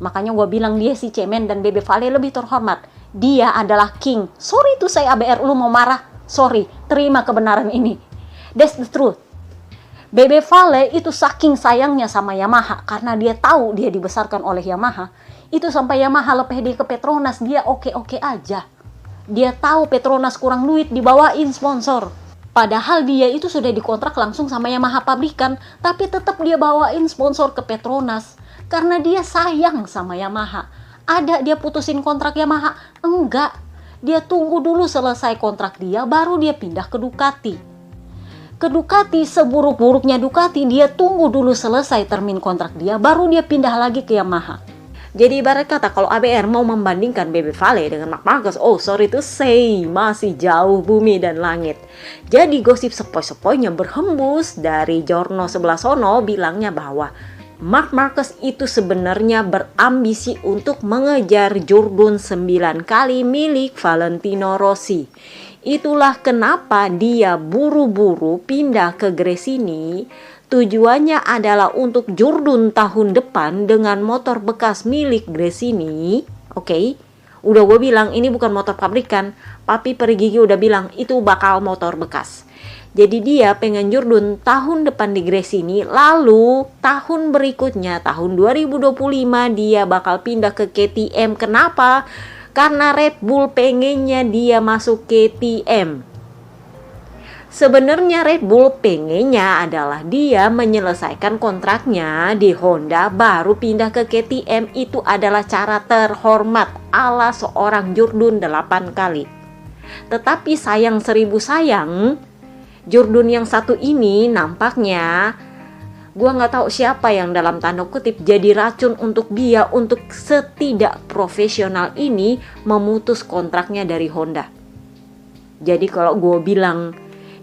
Makanya gue bilang dia si cemen dan Bebe Vale lebih terhormat. Dia adalah king. Sorry tuh saya ABR, lu mau marah. Sorry, terima kebenaran ini. That's the truth. Bebe Vale itu saking sayangnya sama Yamaha karena dia tahu dia dibesarkan oleh Yamaha. Itu sampai Yamaha lepeh dia ke Petronas, dia oke-oke aja. Dia tahu Petronas kurang duit, dibawain sponsor. Padahal dia itu sudah dikontrak langsung sama Yamaha pabrikan, tapi tetap dia bawain sponsor ke Petronas karena dia sayang sama Yamaha. Ada dia putusin kontrak Yamaha? Enggak. Dia tunggu dulu selesai kontrak dia, baru dia pindah ke Ducati. Ke Ducati, seburuk-buruknya Ducati, dia tunggu dulu selesai termin kontrak dia, baru dia pindah lagi ke Yamaha. Jadi ibarat kata kalau ABR mau membandingkan Bebe Vale dengan Marc Marquez, oh sorry to say, masih jauh bumi dan langit. Jadi gosip sepoi-sepoinya berhembus dari Giorno sebelah sono bilangnya bahwa Marc Marquez itu sebenarnya berambisi untuk mengejar Jurdun 9 kali milik Valentino Rossi. Itulah kenapa dia buru-buru pindah ke Gresini. Tujuannya adalah untuk Jurdun tahun depan dengan motor bekas milik Gresini. Oke, udah gue bilang ini bukan motor pabrikan. Papi Perigigi udah bilang itu bakal motor bekas. Jadi dia pengen Jurdun tahun depan di Gresini. Lalu tahun berikutnya, tahun 2025 dia bakal pindah ke KTM. Kenapa? Karena Red Bull pengennya dia masuk KTM. Sebenarnya Red Bull pengennya adalah dia menyelesaikan kontraknya di Honda baru pindah ke KTM. Itu adalah cara terhormat ala seorang Jurdun 8 kali. Tetapi sayang 1000 sayang, Jurdun yang satu ini nampaknya gua nggak tahu siapa yang dalam tanda kutip jadi racun untuk dia untuk setidak profesional ini memutus kontraknya dari Honda. Jadi kalau gue bilang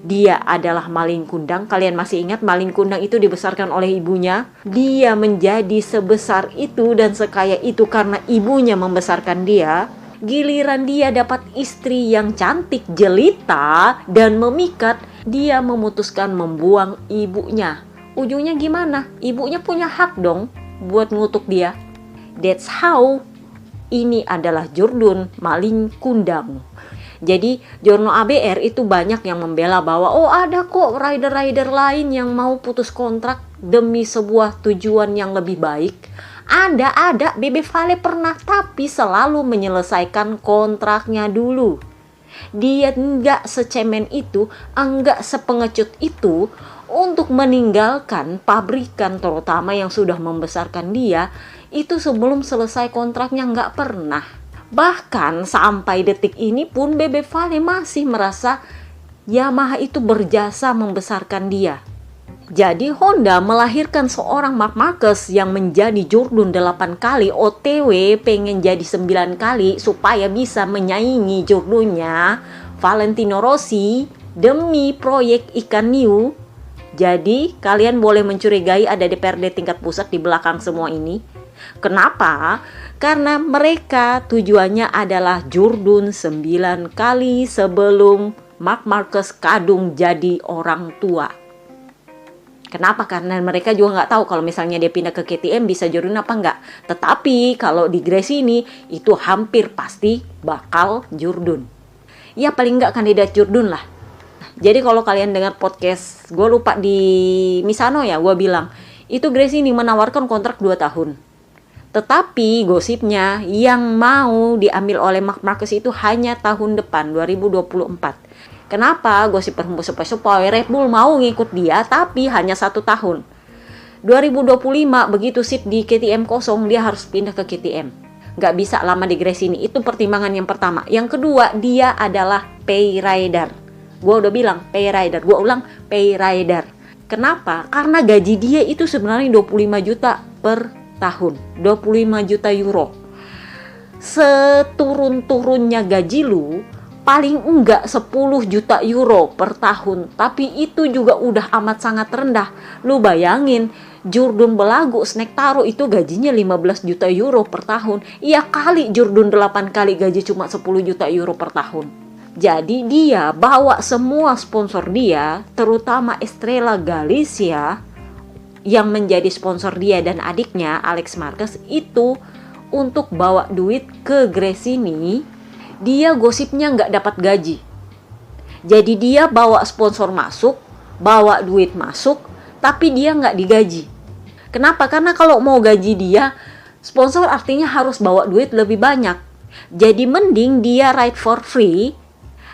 dia adalah maling kundang. Kalian masih ingat maling kundang itu dibesarkan oleh ibunya? Dia menjadi sebesar itu dan sekaya itu karena ibunya membesarkan dia. Giliran dia dapat istri yang cantik, jelita, dan memikat, dia memutuskan membuang ibunya. Ujungnya gimana? Ibunya punya hak dong buat ngutuk dia. That's how ini adalah Jurdun maling kundang. Jadi Giorno ABR itu banyak yang membela bahwa oh ada kok rider-rider lain yang mau putus kontrak demi sebuah tujuan yang lebih baik. Ada Bebe Vale pernah, tapi selalu menyelesaikan kontraknya dulu. Dia enggak secemen itu, enggak sepengecut itu untuk meninggalkan pabrikan terutama yang sudah membesarkan dia itu sebelum selesai kontraknya, enggak pernah. Bahkan sampai detik ini pun Bebe Vale masih merasa Yamaha itu berjasa membesarkan dia. Jadi Honda melahirkan seorang Marc Marquez yang menjadi Jurdun 8 kali, OTW pengen jadi 9 kali supaya bisa menyaingi Jurdunnya Valentino Rossi demi proyek ikan new. Jadi kalian boleh mencurigai ada DPRD tingkat pusat di belakang semua ini. Kenapa? Karena mereka tujuannya adalah Jurdun 9 kali sebelum Marc Marquez kadung jadi orang tua. Kenapa? Karena mereka juga nggak tahu kalau misalnya dia pindah ke KTM bisa Jurdun apa enggak. Tetapi kalau di Gresini itu hampir pasti bakal Jurdun. Ya paling nggak kandidat Jurdun lah. Jadi kalau kalian dengar podcast, gue lupa di Misano ya, gue bilang itu Gresini menawarkan kontrak 2 tahun. Tetapi gosipnya yang mau diambil oleh Marc Marquez itu hanya tahun depan 2024. Kenapa? Gosip berhembus sepoi-sepoi Red Bull mau ngikut dia tapi hanya 1 tahun. 2025 begitu seat di KTM kosong dia harus pindah ke KTM. Gak bisa lama di Gresini, itu pertimbangan yang pertama. Yang kedua, dia adalah pay rider. Gue udah bilang pay rider, gue ulang pay rider. Kenapa? Karena gaji dia itu sebenarnya 25 juta per tahun, 25 juta euro. Seturun-turunnya gaji lu paling enggak 10 juta euro per tahun, tapi itu juga udah amat sangat rendah. Lu bayangin, Jurdun Belago snack taro itu gajinya 15 juta euro per tahun. Iya kali Jurdun 8 kali gaji cuma 10 juta euro per tahun. Jadi dia bawa semua sponsor dia, terutama Estrella Galicia yang menjadi sponsor dia dan adiknya Alex Marquez itu untuk bawa duit ke Gresini. Dia gosipnya nggak dapat gaji. Jadi dia bawa sponsor masuk, bawa duit masuk, tapi dia nggak digaji. Kenapa? Karena kalau mau gaji dia, sponsor artinya harus bawa duit lebih banyak. Jadi mending dia ride for free.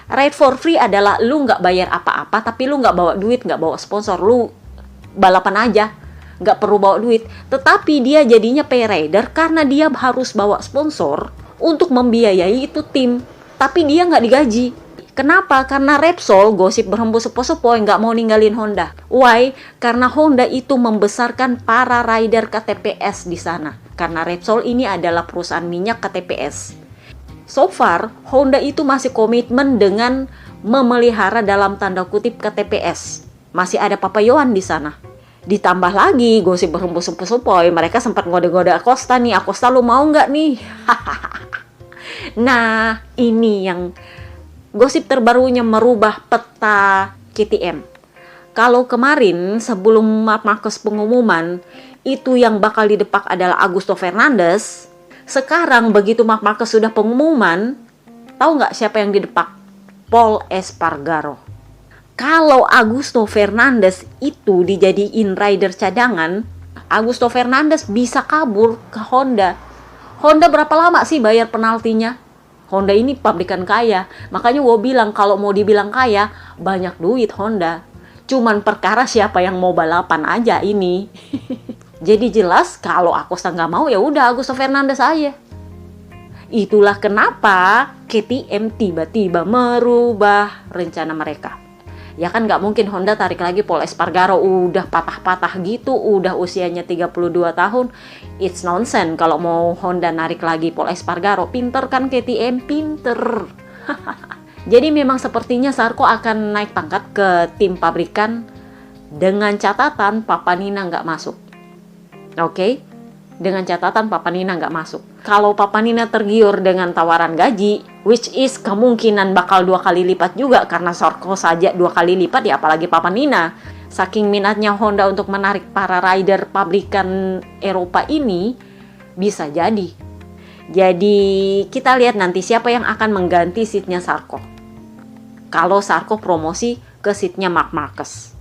Ride for free adalah lu nggak bayar apa-apa, tapi lu nggak bawa duit, nggak bawa sponsor, lu balapan aja, nggak perlu bawa duit. Tetapi dia jadinya pay rider karena dia harus bawa sponsor untuk membiayai itu tim, tapi dia nggak digaji. Kenapa? Karena Repsol gosip berhembus sepoi-sepoi nggak mau ninggalin Honda. Why? Karena Honda itu membesarkan para rider KTPS di sana. Karena Repsol ini adalah perusahaan minyak KTPS. So far, Honda itu masih komitmen dengan memelihara dalam tanda kutip KTPS. Masih ada papayauan di sana. Ditambah lagi gosip berhembus sepoi-sepoi, mereka sempat ngode-ngode Acosta nih, Acosta lu mau nggak nih? Nah, ini yang gosip terbarunya merubah peta KTM. Kalau kemarin sebelum Marc Marquez pengumuman itu yang bakal didepak adalah Augusto Fernandes, sekarang begitu Marc Marquez sudah pengumuman, tahu nggak siapa yang didepak? Pol Espargaro. Kalau Augusto Fernandes itu dijadiin rider cadangan, Augusto Fernandes bisa kabur ke Honda. Honda berapa lama sih bayar penaltinya? Honda ini pabrikan kaya. Makanya gue bilang kalau mau dibilang kaya, banyak duit Honda. Cuman perkara siapa yang mau balapan aja ini. Jadi jelas kalau Acosta nggak mau ya udah Augusto Fernandes aja. Itulah kenapa KTM tiba-tiba merubah rencana mereka. Ya kan nggak mungkin Honda tarik lagi Pol Espargaro udah patah-patah gitu, udah usianya 32 tahun. It's nonsense kalau mau Honda narik lagi Pol Espargaro. Pinter kan KTM, pinter. Jadi memang sepertinya Zarco akan naik pangkat ke tim pabrikan dengan catatan Papanina nggak masuk. Oke? Dengan catatan Papanina nggak masuk. Kalau Papanina tergiur dengan tawaran gaji, which is kemungkinan bakal 2 kali lipat juga karena Zarco saja 2 kali lipat ya apalagi Papanina. Saking minatnya Honda untuk menarik para rider pabrikan Eropa ini, bisa jadi. Jadi kita lihat nanti siapa yang akan mengganti seatnya Zarco. Kalau Zarco promosi ke seatnya Marc Marquez.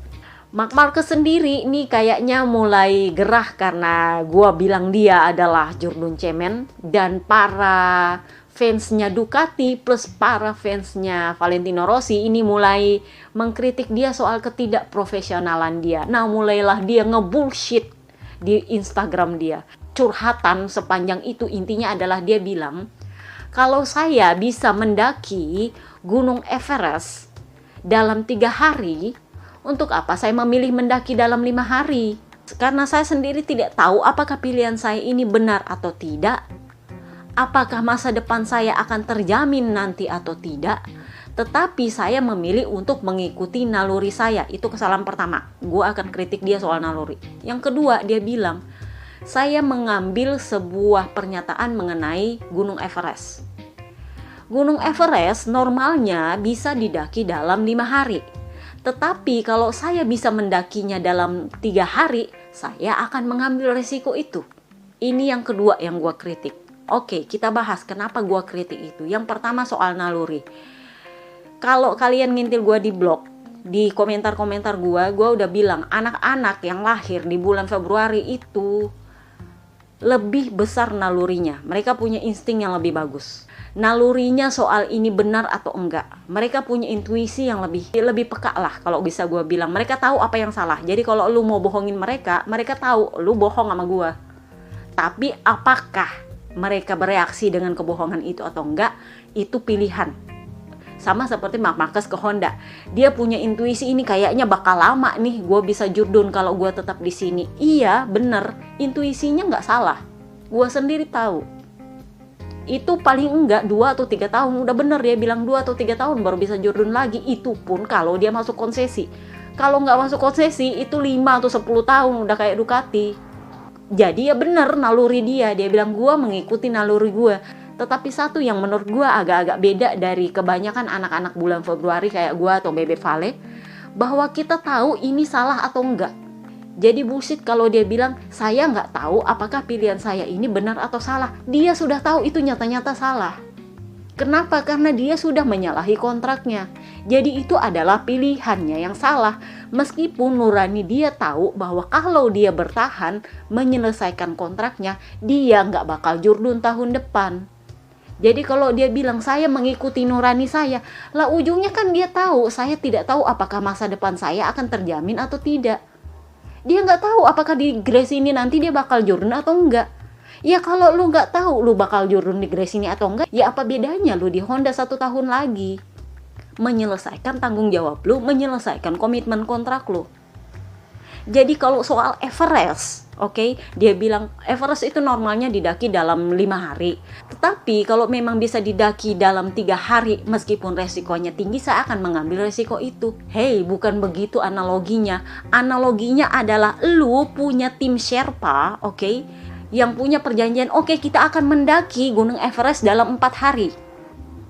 Marc Marquez sendiri nih kayaknya mulai gerah karena gua bilang dia adalah jurdun cemen dan para fansnya Ducati plus para fansnya Valentino Rossi ini mulai mengkritik dia soal ketidakprofesionalan dia. Nah mulailah dia ngebullshit di Instagram dia. Curhatan sepanjang itu intinya adalah dia bilang kalau saya bisa mendaki Gunung Everest dalam 3 hari, untuk apa saya memilih mendaki dalam 5 hari? Karena saya sendiri tidak tahu apakah pilihan saya ini benar atau tidak. Apakah masa depan saya akan terjamin nanti atau tidak. Tetapi saya memilih untuk mengikuti naluri saya. Itu kesalahan pertama. Gue akan kritik dia soal naluri. Yang kedua, dia bilang, saya mengambil sebuah pernyataan mengenai Gunung Everest. Gunung Everest normalnya bisa didaki dalam 5 hari. Tetapi kalau saya bisa mendakinya dalam 3 hari, saya akan mengambil resiko itu. Ini yang kedua yang gue kritik. Oke, kita bahas kenapa gue kritik itu. Yang pertama soal naluri. Kalau kalian ngintil gue di blog, di komentar-komentar gue udah bilang anak-anak yang lahir di bulan Februari itu lebih besar nalurinya. Mereka punya insting yang lebih bagus. Nalurinya soal ini benar atau enggak. Mereka punya intuisi yang lebih peka lah kalau bisa gue bilang. Mereka tahu apa yang salah. Jadi kalau lu mau bohongin mereka, mereka tahu lu bohong sama gue. Tapi apakah mereka bereaksi dengan kebohongan itu atau enggak, itu pilihan. Sama seperti Marc Marquez ke Honda. Dia punya intuisi ini kayaknya bakal lama nih gue bisa jurdun kalau gue tetap di sini. Iya, bener. Intuisinya nggak salah. Gue sendiri tahu. Itu paling enggak 2 atau 3 tahun. Udah bener dia bilang 2 atau 3 tahun baru bisa jurdun lagi. Itu pun kalau dia masuk konsesi. Kalau nggak masuk konsesi itu 5 atau 10 tahun udah kayak Ducati. Jadi ya bener naluri dia. Dia bilang gue mengikuti naluri gue. Tetapi satu yang menurut gue agak-agak beda dari kebanyakan anak-anak bulan Februari kayak gue atau Bebe Vale, bahwa kita tahu ini salah atau enggak. Jadi bullshit kalau dia bilang saya nggak tahu apakah pilihan saya ini benar atau salah. Dia sudah tahu itu nyata-nyata salah. Kenapa? Karena dia sudah menyalahi kontraknya. Jadi itu adalah pilihannya yang salah. Meskipun nurani dia tahu bahwa kalau dia bertahan menyelesaikan kontraknya, dia nggak bakal jurdun tahun depan. Jadi kalau dia bilang saya mengikuti nurani saya, lah ujungnya kan dia tahu saya tidak tahu apakah masa depan saya akan terjamin atau tidak. Dia nggak tahu apakah di Grace ini nanti dia bakal jurdun atau enggak. Ya kalau lu nggak tahu lu bakal jurdun di Grace ini atau enggak, ya apa bedanya lu di Honda 1 tahun lagi? Menyelesaikan tanggung jawab lu, menyelesaikan komitmen kontrak lu. Jadi kalau soal Everest, oke, dia bilang Everest itu normalnya didaki dalam 5 hari. Tetapi kalau memang bisa didaki dalam 3 hari, meskipun resikonya tinggi, saya akan mengambil resiko itu. Hey, bukan begitu analoginya. Analoginya adalah lu punya tim Sherpa, oke, yang punya perjanjian, oke, kita akan mendaki Gunung Everest dalam 4 hari.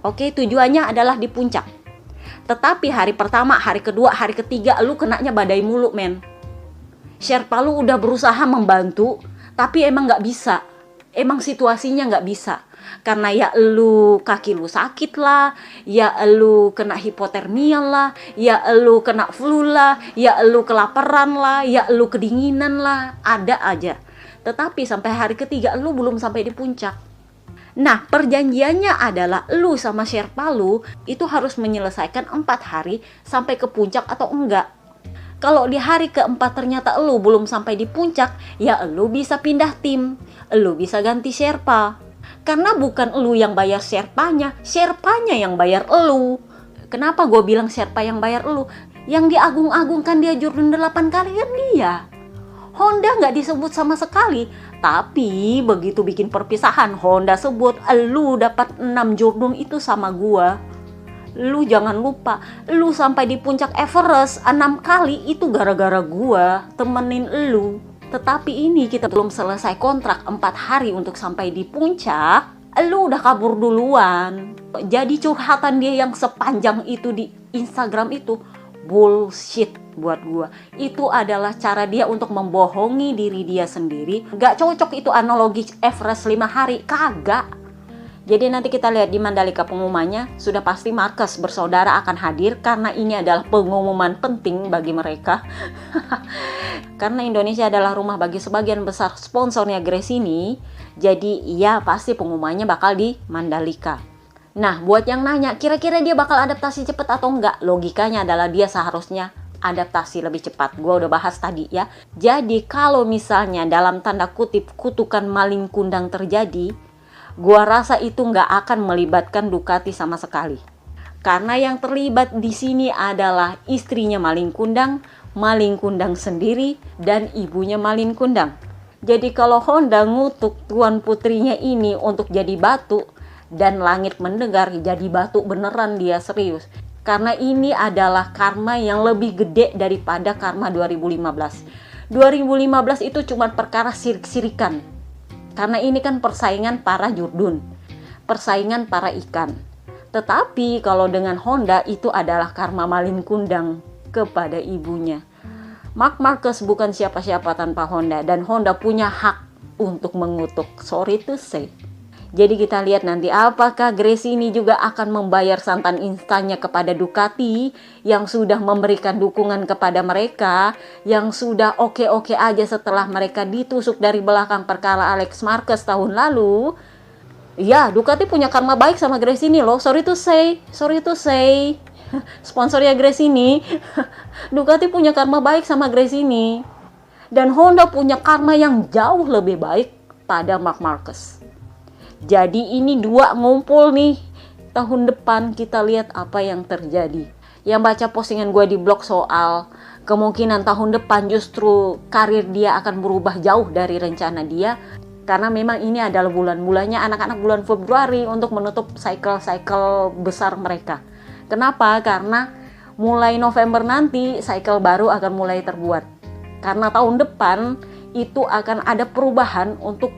Oke, tujuannya adalah di puncak. Tetapi hari pertama, hari kedua, hari ketiga, lu kenanya badai mulu, men. Sherpa lu udah berusaha membantu, tapi emang nggak bisa. Emang situasinya nggak bisa. Karena ya lu kaki lu sakit lah, ya lu kena hipotermia lah, ya lu kena flu lah, ya lu kelaparan lah, ya lu kedinginan lah, ada aja. Tetapi sampai hari ketiga lu belum sampai di puncak. Nah, perjanjiannya adalah lu sama Sherpa lu itu harus menyelesaikan 4 hari sampai ke puncak atau enggak. Kalau di hari keempat ternyata lu belum sampai di puncak, ya lu bisa pindah tim, lu bisa ganti Sherpa. Karena bukan lu yang bayar Sherpanya, Sherpanya yang bayar lu. Kenapa gue bilang Sherpa yang bayar lu? Yang diagung-agungkan dia jurdun 8 kali kan dia. Honda nggak disebut sama sekali, tapi begitu bikin perpisahan Honda sebut lu dapat 6 jurdun itu sama gua. Lu jangan lupa, lu sampai di puncak Everest 6 kali itu gara-gara gua temenin lu. Tetapi ini kita belum selesai kontrak 4 hari untuk sampai di puncak, lu udah kabur duluan. Jadi curhatan dia yang sepanjang itu di Instagram itu bullshit buat gua. Itu adalah cara dia untuk membohongi diri dia sendiri. Gak cocok itu analogi Everest 5 hari, kagak. Jadi nanti kita lihat di Mandalika pengumumannya, sudah pasti Marquez bersaudara akan hadir karena ini adalah pengumuman penting bagi mereka. Karena Indonesia adalah rumah bagi sebagian besar sponsornya Grace ini, jadi ya pasti pengumumannya bakal di Mandalika. Nah, buat yang nanya, kira-kira dia bakal adaptasi cepat atau enggak? Logikanya adalah dia seharusnya adaptasi lebih cepat. Gua udah bahas tadi ya. Jadi kalau misalnya dalam tanda kutip kutukan maling kundang terjadi, gua rasa itu nggak akan melibatkan Ducati sama sekali. Karena yang terlibat di sini adalah istrinya maling kundang sendiri, dan ibunya maling kundang. Jadi kalau Honda ngutuk tuan putrinya ini untuk jadi batu, dan langit mendengar jadi batu beneran dia serius. Karena ini adalah karma yang lebih gede daripada karma 2015. 2015 itu cuma perkara sirik-sirikan. Karena ini kan persaingan para jurdun, persaingan para ikan. Tetapi kalau dengan Honda itu adalah karma maling kundang kepada ibunya. Marc Marquez bukan siapa-siapa tanpa Honda, dan Honda punya hak untuk mengutuk. Sorry to say. Jadi kita lihat nanti apakah Grace ini juga akan membayar santan instannya kepada Ducati yang sudah memberikan dukungan kepada mereka, yang sudah oke-oke aja setelah mereka ditusuk dari belakang perkara Alex Marquez tahun lalu. Ya, Ducati punya karma baik sama Grace ini loh. Sorry to say. Sponsornya Grace ini, Ducati punya karma baik sama Grace ini. Dan Honda punya karma yang jauh lebih baik pada Marc Marquez. Jadi ini dua ngumpul nih. tahun depan kita lihat apa yang terjadi. Yang baca postingan gue di blog soal kemungkinan tahun depan justru karir dia akan berubah jauh dari rencana dia, karena memang ini adalah bulan-bulannya anak-anak bulan Februari untuk menutup cycle-cycle besar mereka. Kenapa? Karena mulai November nanti cycle baru akan mulai terbuat. Karena tahun depan itu akan ada perubahan untuk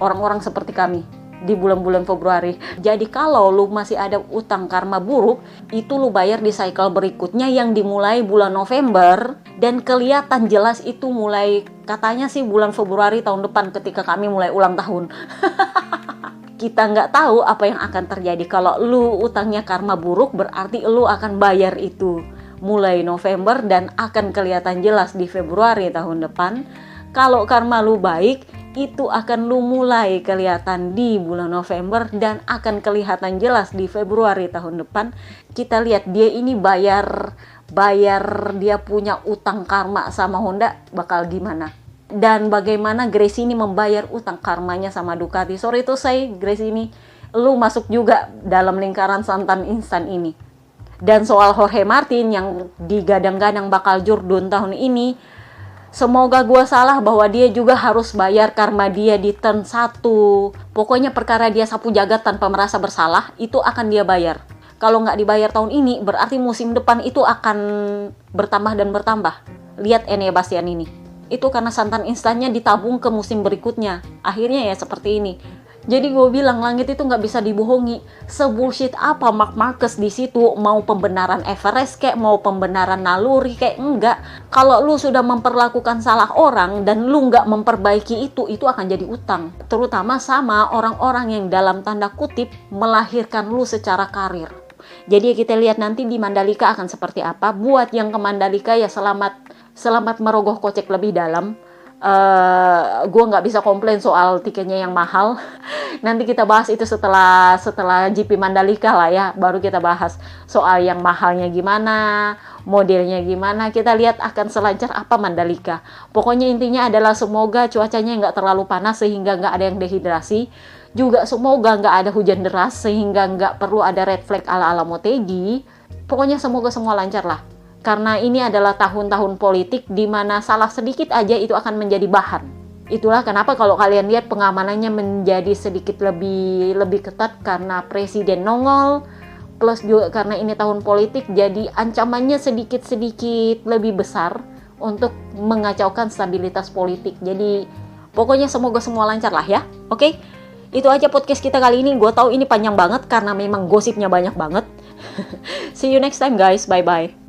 orang-orang seperti kami di bulan-bulan Februari. Jadi kalau lu masih ada utang karma buruk, itu lu bayar di cycle berikutnya yang dimulai bulan November, dan kelihatan jelas itu mulai katanya sih bulan Februari tahun depan ketika kami mulai ulang tahun. Kita nggak tahu apa yang akan terjadi. Kalau lu utangnya karma buruk, berarti lu akan bayar itu mulai November dan akan kelihatan jelas di Februari tahun depan. Kalau karma lu baik, itu akan lu mulai kelihatan di bulan November dan akan kelihatan jelas di Februari tahun depan. Kita lihat dia ini bayar dia punya utang karma sama Honda bakal gimana. Dan bagaimana Grace ini membayar utang karmanya sama Ducati. Sorry to say, Grace ini lu masuk juga dalam lingkaran santan instan ini. Dan soal Jorge Martin yang digadang-gadang bakal jurdun tahun ini, semoga gue salah bahwa dia juga harus bayar karma dia di turn 1. Pokoknya perkara dia sapu jagat tanpa merasa bersalah, itu akan dia bayar. Kalau nggak dibayar tahun ini, berarti musim depan itu akan bertambah dan bertambah. Lihat Enea Bastian ini. Itu karena santan instannya ditabung ke musim berikutnya. Akhirnya ya seperti ini. Jadi gue bilang langit itu nggak bisa dibohongi. Sebullshit apa Marc Marquez di situ, mau pembenaran Everest kayak mau pembenaran naluri kayak enggak. Kalau lu sudah memperlakukan salah orang dan lu nggak memperbaiki itu akan jadi utang. Terutama sama orang-orang yang dalam tanda kutip melahirkan lu secara karir. Jadi kita lihat nanti di Mandalika akan seperti apa. Buat yang ke Mandalika ya selamat merogoh kocek lebih dalam. Gue nggak bisa komplain soal tiketnya yang mahal. Nanti kita bahas itu setelah GP Mandalika lah ya, baru kita bahas soal yang mahalnya gimana, modelnya gimana. Kita lihat akan selancar apa Mandalika. Pokoknya intinya adalah semoga cuacanya nggak terlalu panas sehingga nggak ada yang dehidrasi. Juga semoga nggak ada hujan deras sehingga nggak perlu ada red flag ala-ala Motegi. Pokoknya semoga semua lancar lah. Karena ini adalah tahun-tahun politik di mana salah sedikit aja itu akan menjadi bahan. Itulah kenapa kalau kalian lihat pengamanannya menjadi sedikit lebih ketat karena presiden nongol, plus juga karena ini tahun politik, jadi ancamannya sedikit-sedikit lebih besar untuk mengacaukan stabilitas politik. Jadi pokoknya semoga semua lancar lah ya. Oke? Itu aja podcast kita kali ini. Gue tahu ini panjang banget karena memang gosipnya banyak banget. See you next time guys. Bye-bye.